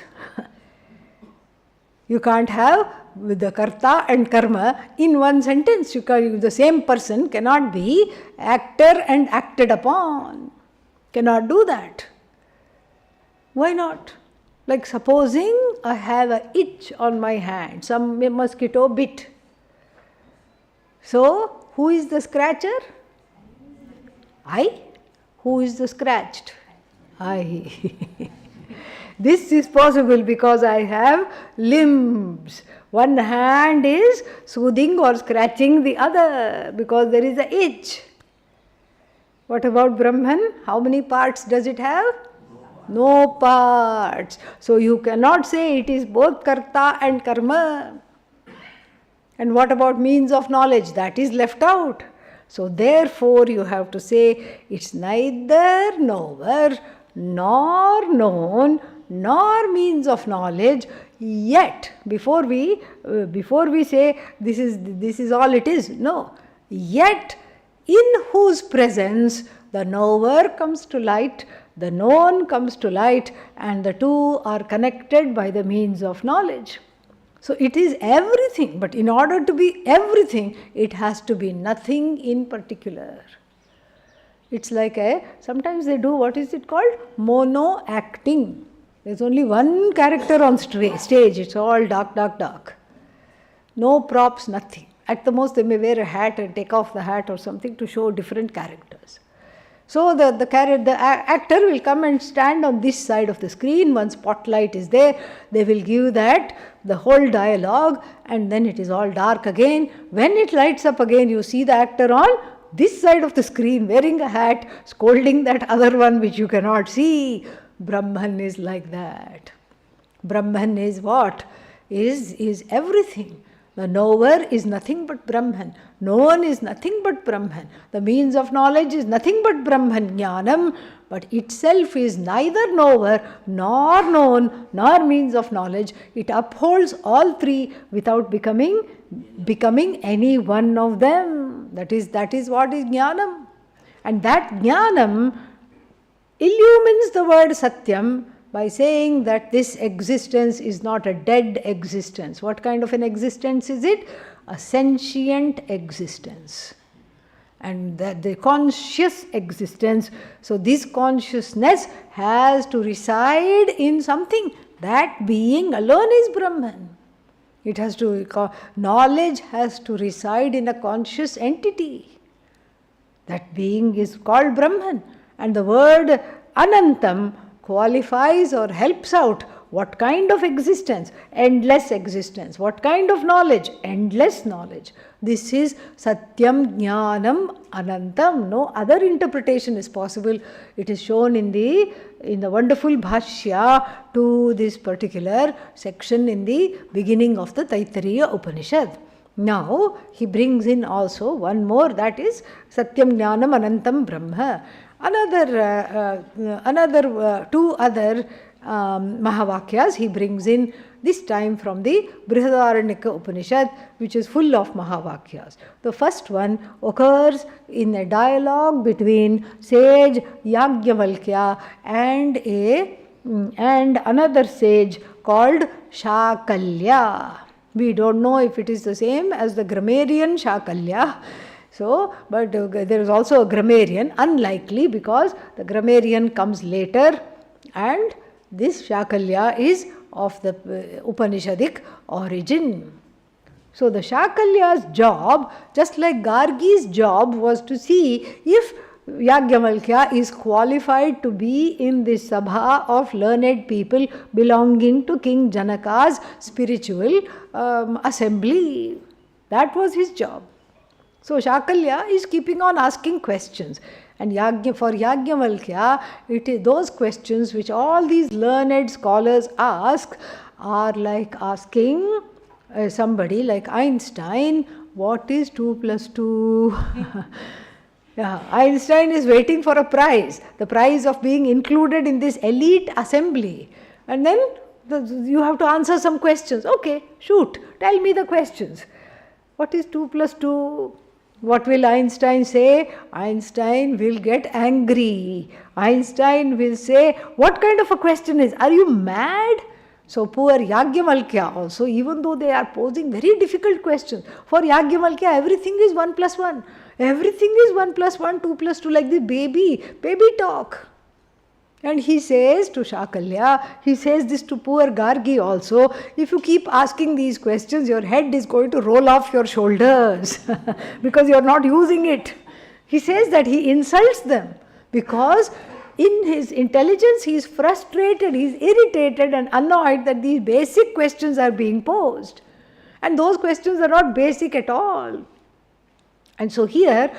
You can't have with the karta and karma in one sentence. The same person cannot be actor and acted upon. Cannot do that. Why not? Like supposing I have an itch on my hand, some mosquito bit. So, who is the scratcher? I. Who is the scratched? I. This is possible because I have limbs. One hand is soothing or scratching the other because there is an itch. What about Brahman? How many parts does it have? No parts. So you cannot say it is both karta and karma. And what about means of knowledge? That is left out. So therefore you have to say it's neither knower nor known nor means of knowledge, yet before we say this is all it is, no, yet in whose presence the knower comes to light, the known comes to light, and the two are connected by the means of knowledge. So it is everything, but in order to be everything, it has to be nothing in particular. It's like sometimes they do, what is it called? Mono acting. There's only one character on stage, it's all dark, dark, dark. No props, nothing. At the most, they may wear a hat and take off the hat or something to show different characters. So the actor will come and stand on this side of the screen. One spotlight is there. They will give that the whole dialogue, and then it is all dark again. When it lights up again, you see the actor on this side of the screen wearing a hat, scolding that other one which you cannot see. Brahman is like that. Brahman is what? Is everything. The knower is nothing but Brahman. Known is nothing but Brahman. The means of knowledge is nothing but Brahman, Jnanam, but itself is neither knower nor known nor means of knowledge. It upholds all three without becoming any one of them. That is what is Jnanam. And that Jnanam illumines the word Satyam by saying that this existence is not a dead existence. What kind of an existence is it? A sentient existence. And that the conscious existence. So this consciousness has to reside in something. That being alone is Brahman. It has to, knowledge has to reside in a conscious entity. That being is called Brahman. And the word Anantam qualifies or helps out what kind of existence? Endless existence. What kind of knowledge? Endless knowledge. This is Satyam, Jnanam, Anantam. No other interpretation is possible. It is shown in the wonderful Bhashya to this particular section in the beginning of the Taittiriya Upanishad. Now, he brings in also one more, that is Satyam, Jnanam, Anantam, Brahma. Two other Mahavakyas he brings in, this time from the Brihadaranyaka Upanishad, which is full of Mahavakyas. The first one occurs in a dialogue between sage Yajnavalkya and another sage called Shakalya. We don't know if it is the same as the grammarian Shakalya. So, but there is also a grammarian, unlikely, because the grammarian comes later, and this Shakalya is of the Upanishadic origin. So the Shakalya's job, just like Gargi's job, was to see if Yajnavalkya is qualified to be in this sabha of learned people belonging to King Janaka's spiritual assembly. That was his job. So Shakalya is keeping on asking questions. And for Yajnavalkya, it is those questions which all these learned scholars ask are like asking somebody like Einstein, what is 2 plus 2? Yeah, Einstein is waiting for a prize, the prize of being included in this elite assembly. And then you have to answer some questions. Okay, shoot, tell me the questions. What is 2 plus 2? What will Einstein say? Einstein will get angry. Einstein will say, what kind of a question is? Are you mad? So poor Yajnavalkya also, even though they are posing very difficult questions, for Yajnavalkya everything is 1 plus 1. Everything is 1 plus 1, 2 plus 2, like the baby talk. And he says to Shakalya, he says this to poor Gargi also, if you keep asking these questions, your head is going to roll off your shoulders because you are not using it. He says that he insults them because in his intelligence he is frustrated, he is irritated and annoyed that these basic questions are being posed. And those questions are not basic at all. And so here,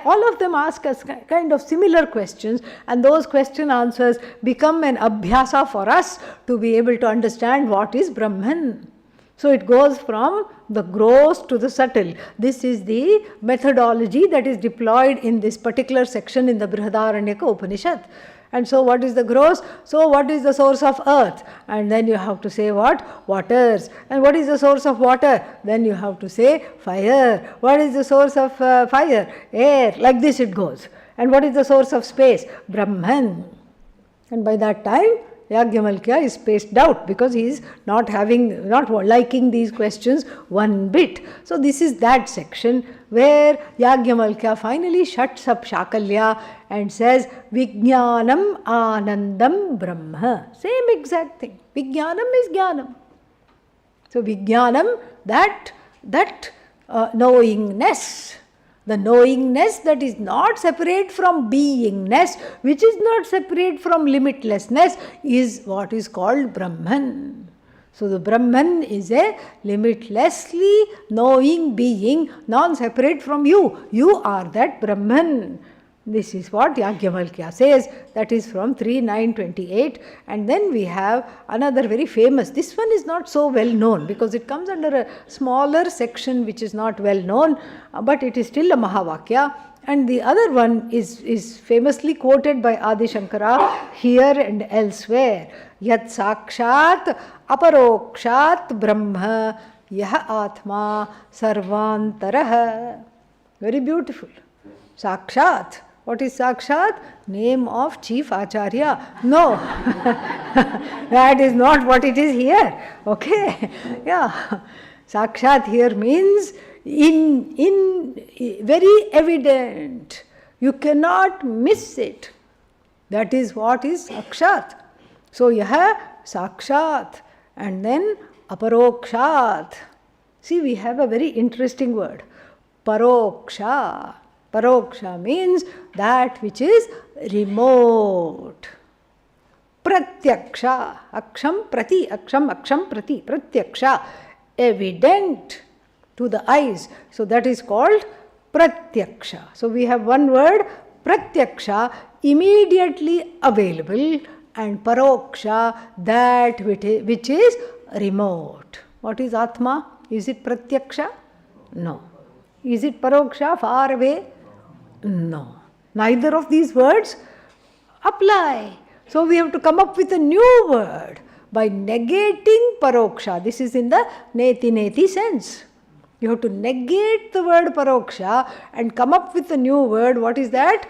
all of them ask us kind of similar questions, and those question answers become an abhyasa for us to be able to understand what is Brahman. So it goes from the gross to the subtle. This is the methodology that is deployed in this particular section in the Brihadaranyaka Upanishad. And so what is the gross? So what is the source of earth? And then you have to say what? Waters. And what is the source of water? Then you have to say fire. What is the source of fire? Air. Like this it goes. And what is the source of space? Brahman. And by that time, Yajnavalkya is spaced out because he is not liking these questions one bit. So this is that section where Yajnavalkya finally shuts up Shakalya and says, Vijnanam Anandam Brahma. Same exact thing. Vijnanam is Jnanam. So Vijnanam, that knowingness. The knowingness that is not separate from beingness, which is not separate from limitlessness, is what is called Brahman. So the Brahman is a limitlessly knowing being, non-separate from you. You are that Brahman. This is what Yajnavalkya says. That is from 3.9.28. And then we have another very famous. This one is not so well known because it comes under a smaller section which is not well known, but it is still a Mahavakya. And the other one is famously quoted by Adi Shankara here and elsewhere. Yat sakshat aparokshat brahma yah atma sarvantarah. Very beautiful. Sakshat. What is Sakshat? Name of Chief Acharya. No, that is not what it is here. Okay, yeah. Sakshat here means in very evident. You cannot miss it. That is what is Sakshat. So yaha Sakshat and then Aparokshat. See, we have a very interesting word. Paroksha. Paroksha means that which is remote. Pratyaksha, aksham prati, aksham prati, pratyaksha, evident to the eyes. So that is called pratyaksha. So we have one word, pratyaksha, immediately available, and paroksha, that which is remote. What is Atma? Is it pratyaksha? No. Is it paroksha, far away? No. Neither of these words apply. So we have to come up with a new word by negating paroksha. This is in the neti sense. You have to negate the word paroksha and come up with a new word. What is that?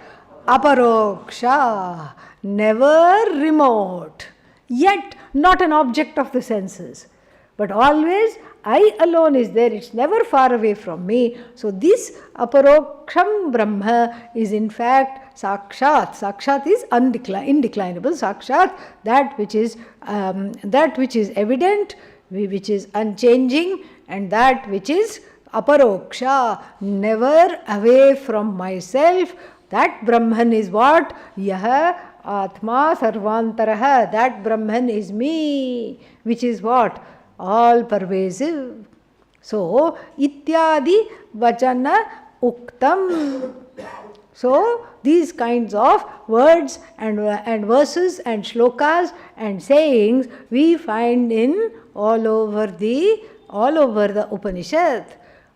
Aparoksha. Never remote. Yet not an object of the senses. But always I alone is there. It's never far away from me. So this aparoksham Brahma is in fact sakshat. Sakshat is indeclinable. Sakshat, that which is evident, which is unchanging, and that which is aparoksha, never away from myself. That Brahman is what? Yaha Atma Sarvantaraha. That Brahman is me, which is what? All pervasive. So, ityadi vachana uktam. So, these kinds of words and verses and shlokas and sayings we find in all over the Upanishad.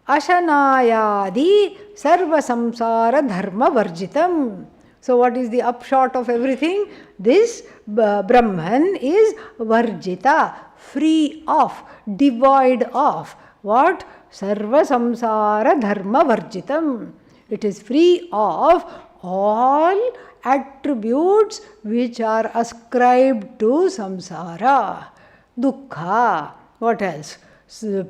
Ashanayadi sarva samsara dharma varjitam. So what is the upshot of everything? This Brahman is varjita, free of, devoid of. What? Sarva samsara dharma varjitam. It is free of all attributes which are ascribed to samsara. Dukkha. What else?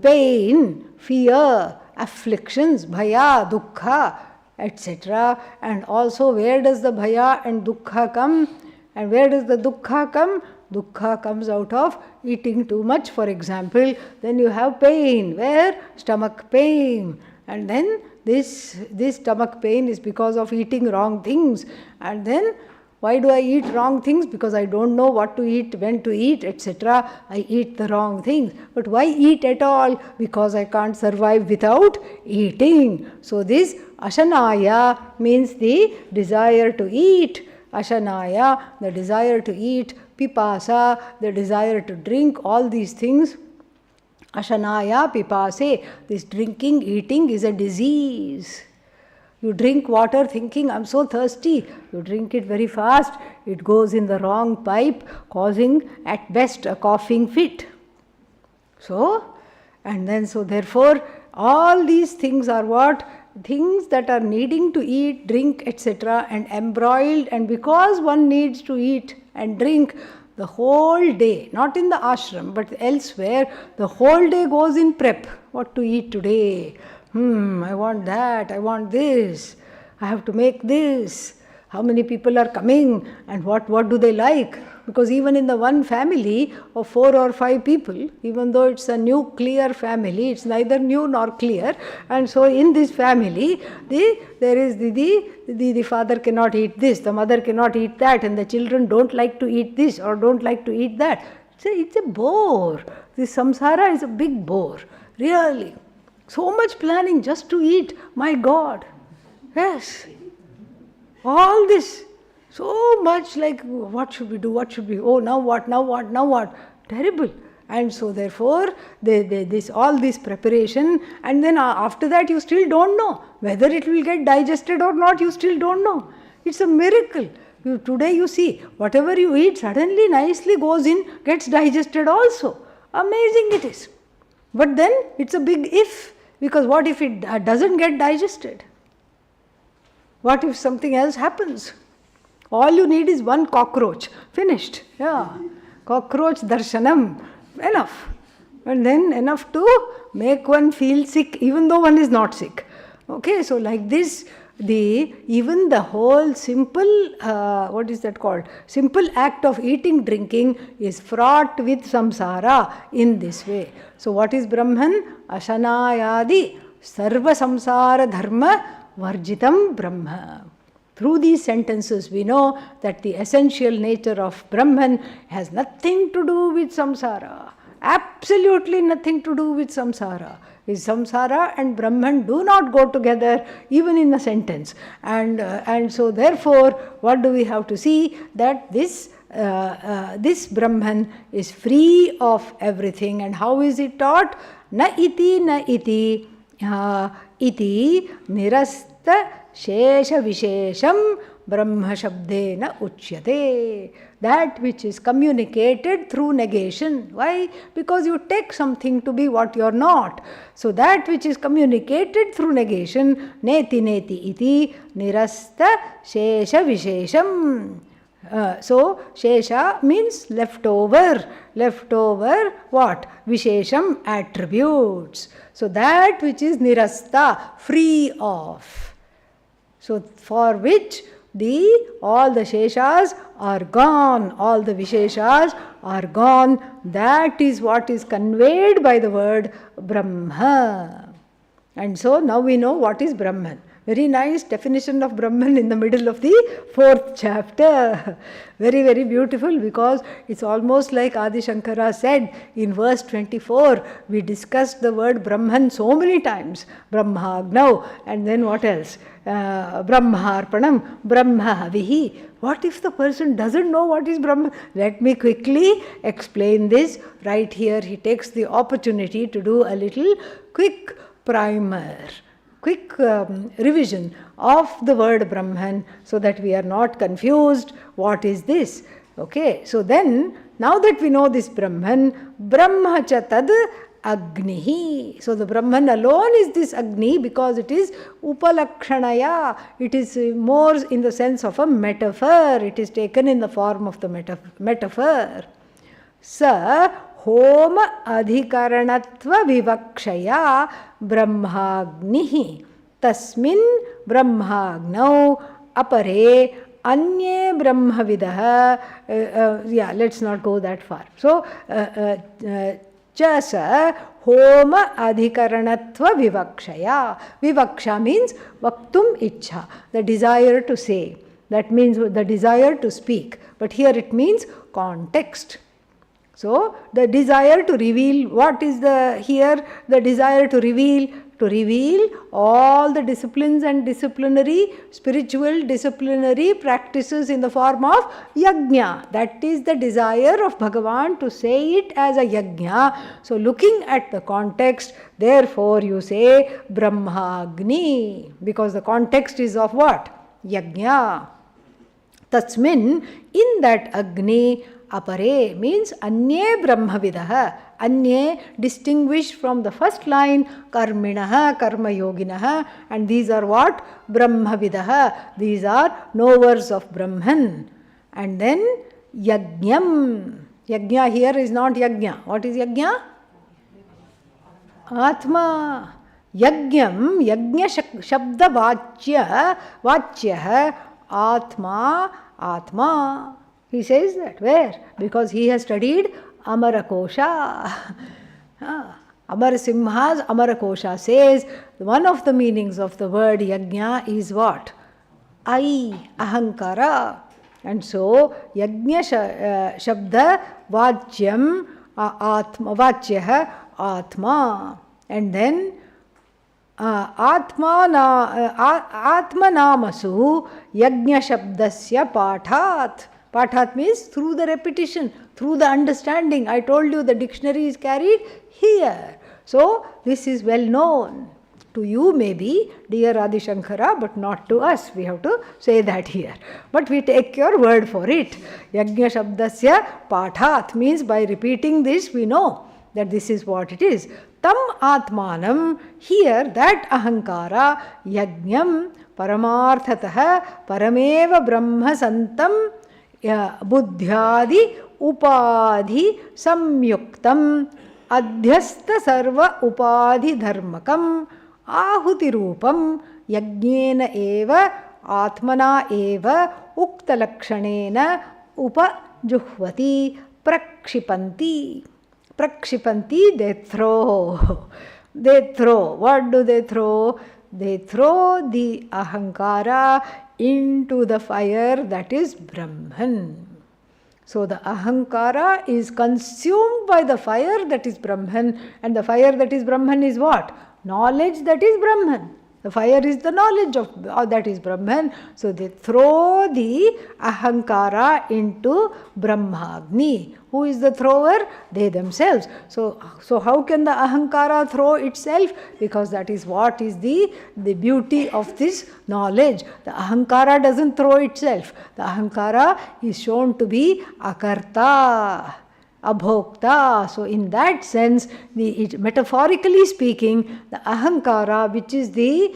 Pain, fear, afflictions, bhaya, dukkha, etc. And also, where does the bhaya and dukkha come? And where does the dukkha come? Dukkha comes out of eating too much, for example. Then you have pain. Where? Stomach pain. And then this stomach pain is because of eating wrong things. And then, why do I eat wrong things? Because I don't know what to eat, when to eat, etc. I eat the wrong things. But why eat at all? Because I can't survive without eating. So this ashanaya means the desire to eat. Ashanaya, the desire to eat. Pipasa, the desire to drink. All these things Ashanaya pipase. This drinking, eating is a disease. You drink water thinking, I'm so thirsty. You drink it very fast. It goes in the wrong pipe, causing at best a coughing fit. So, therefore, all these things are what? Things that are needing to eat, drink, etc. and embroiled. And because one needs to eat and drink the whole day, not in the ashram, but elsewhere, the whole day goes in prep. What to eat today? I want that, I want this, I have to make this. How many people are coming and what do they like? Because even in the one family of 4 or 5 people, even though it's a nuclear family, it's neither new nor clear. And so in this family, the father cannot eat this, the mother cannot eat that, and the children don't like to eat this or don't like to eat that. It's a bore. This samsara is a big bore, really. So much planning just to eat, my God. Yes. All this. So much like, what should we do? What should we? Oh, now what? Now what? Now what? Terrible. And so therefore, all this preparation, and then after that you still don't know whether it will get digested or not. You still don't know. It's a miracle. Today you see, whatever you eat suddenly nicely goes in, gets digested also. Amazing it is. But then it's a big if, because what if it doesn't get digested? What if something else happens? All you need is one cockroach. Finished. Yeah. Cockroach darshanam. Enough. And then enough to make one feel sick, even though one is not sick. Okay, so like this, even the whole simple, what is that called? Simple act of eating, drinking is fraught with samsara in this way. So what is Brahman? Ashanayadi sarva samsara dharma varjitam Brahma. Through these sentences we know that the essential nature of Brahman has nothing to do with samsara. Absolutely nothing to do with samsara. Samsara and Brahman do not go together even in a sentence. And so therefore, what do we have to see? That this Brahman is free of everything. And how is it taught? Na iti iti nirasta shesha vishesham Brahma shabdena uchyate. That which is communicated through negation. Why? Because you take something to be what you are not. So that which is communicated through negation, neti neti iti nirasta shesha vishesham. So shesha means leftover. Leftover what? Vishesham, attributes. So that which is nirasta, free of. So for which all the sheshas are gone, all the visheshas are gone. That is what is conveyed by the word Brahma. And so now we know what is Brahman. Very nice definition of Brahman in the middle of the 4th chapter. Very, very beautiful, because it's almost like Adi Shankara said in verse 24. We discussed the word Brahman so many times. Brahmagnau, and then what else? Brahmarpanam, Brahmavihi. What if the person doesn't know what is Brahman? Let me quickly explain this. Right here he takes the opportunity to do a little quick primer. Quick revision of the word Brahman, so that we are not confused. What is this? Okay, so then, now that we know this Brahman, Brahma cha tad Agnihi. So the Brahman alone is this Agni, because it is Upalakshanaya. It is more in the sense of a metaphor. It is taken in the form of the metaphor. Sa Homa adhikaranatva vivakshaya brahmagnihi tasmin brahmagnau apare anye brahmavidah. Let's not go that far. So chasa homa adhikaranatva vivakshaya. Vivaksha means vaktum ichha, the desire to say. That means the desire to speak. But here it means context. So, the desire to reveal, what is the desire to reveal to reveal all the disciplines and spiritual disciplinary practices in the form of yajna. That is the desire of Bhagavan to say it as a yajna. So looking at the context, therefore you say Brahmagni, because the context is of what? Yajna. Tasmin, in that Agni, apare means Anye Brahmavidah. Anye, distinguished from the first line, Karminaha, Karma Yoginaha, and these are what? Brahmavidah. These are knowers of Brahman. And then Yajnam. Yajna here is not Yajna. What is Yajna? Atma. Yajnam, Yajna Shabda Vachya, Atma. He says that. Where? Because he has studied Amarakosha. Amarasimha's Amarakosha says one of the meanings of the word yajna is what? Ahankara. And so yajna shabda vachyam vachya atma. And then Atmanamasu yajna shabdasya pathat. Pathat means through the repetition, through the understanding. I told you the dictionary is carried here. So this is well known. To you maybe, dear Adi Shankara, but not to us. We have to say that here. But we take your word for it. Yajna shabdasya pathat means by repeating this we know that this is what it is. Tam atmanam, here that ahankara, yajnam paramarthatah parameva brahma santam buddhyadi upadhi samyuktam adhyasta sarva upadhi dharmakam ahuti rupam yajnena eva atmana eva uktalakshanena upajuhvati prakshipanti. Prakshipanti, they throw. They throw. What do they throw? They throw the ahankara into the fire that is Brahman. So the ahankara is consumed by the fire that is Brahman, and the fire that is Brahman is what? Knowledge that is Brahman. The fire is the knowledge of that is Brahman. So they throw the ahankara into Brahmagni. Who is the thrower? They themselves. So how can the ahankara throw itself? Because that is what is the beauty of this knowledge. The ahankara doesn't throw itself. The ahankara is shown to be akarta, abhokta. So in that sense, metaphorically speaking, the ahankara, which is the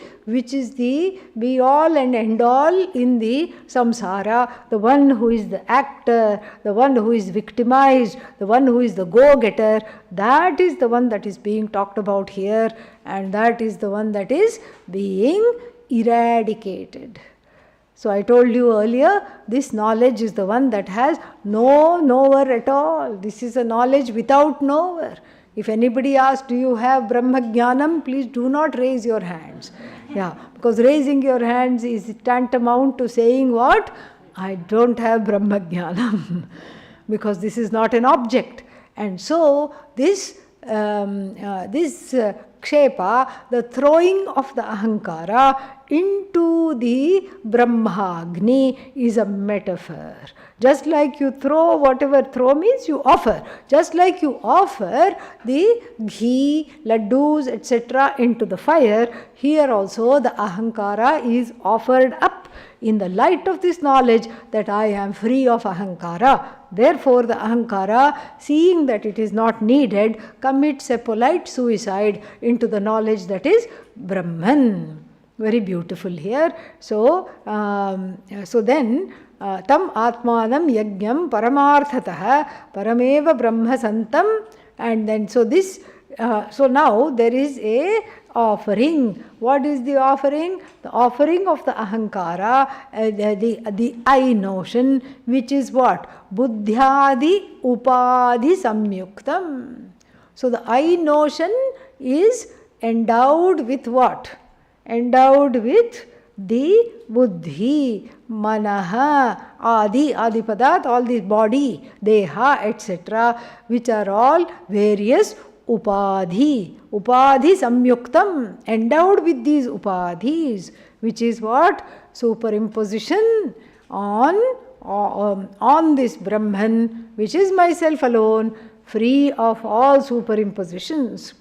be all and end all in the samsara, the one who is the actor, the one who is victimized, the one who is the go-getter, that is the one that is being talked about here, and that is the one that is being eradicated. So I told you earlier, this knowledge is the one that has no knower at all. This is a knowledge without knower. If anybody asks, do you have Brahma Jnanam? Please do not raise your hands. Yeah, because raising your hands is tantamount to saying what? I don't have Brahma Jnanam. Because this is not an object. And so this kshepa, the throwing of the ahankara into the Brahmagni is a metaphor. Just like you throw, whatever throw means you offer. Just like you offer the ghee, laddus, etc. into the fire, here also the ahankara is offered up in the light of this knowledge that I am free of ahankara. Therefore, the ahankara, seeing that it is not needed, commits a polite suicide into the knowledge that is Brahman. Very beautiful here. So then, tam atmanam yajnam paramarthatah parameva brahma santam, and then so now there is a offering. What is the offering? The offering of the ahankara, the I notion, which is what? Buddhyadi upadhi samyuktam. So the I notion is endowed with what? Endowed with the buddhi, manaha, adipadat, all this body, deha, etc., which are all various upadhi. Upadhi samyuktam, endowed with these upadhis, which is what? Superimposition on this Brahman, which is myself alone, free of all superimpositions.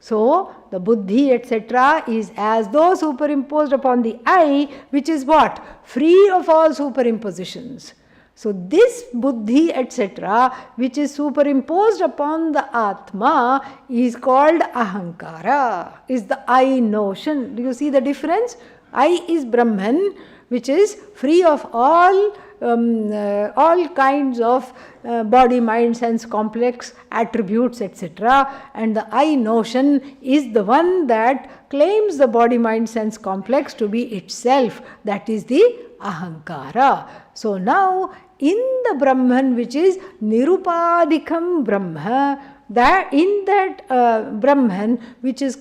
So, the buddhi, etc., is as though superimposed upon the I, which is what? Free of all superimpositions. So, this buddhi, etc., which is superimposed upon the Atma, is called ahankara, is the I notion. Do you see the difference? I is Brahman, which is free of all kinds of body, mind, sense, complex attributes, etc. And the I notion is the one that claims the body, mind, sense complex to be itself. That is the ahankara. So now in the Brahman, which is nirupadikam Brahma, that in that Brahman, which is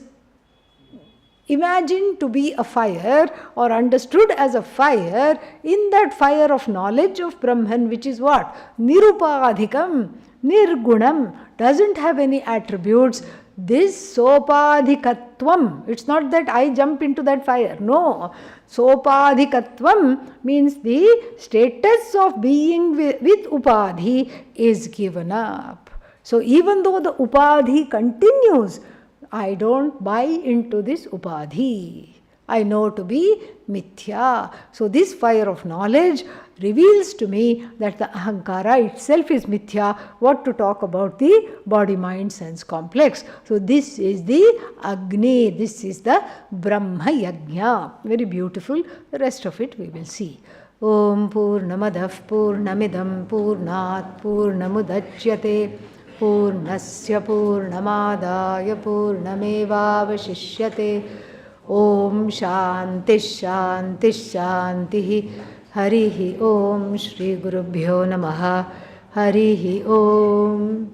imagined to be a fire or understood as a fire, in that fire of knowledge of Brahman, which is what? Nirupadhikam, nirgunam, doesn't have any attributes. This sopadhikatvam, it's not that I jump into that fire, no. Sopadhikatvam means the status of being with upadhi is given up. So even though the upadhi continues, I don't buy into this upadhi. I know to be mithya. So this fire of knowledge reveals to me that the ahankara itself is mithya. What to talk about the body, mind, sense complex. So this is the Agni. This is the Brahma Yajna. Very beautiful. The rest of it we will see. Om Purnamadav Purnamidam Purnat Purnamudachyate Purnasya Purnamadaya Purnamevavashishyate. Om Shanti Shanti Shanti. Harihi Om Shri Gurubhyo Namaha. Harihi Om.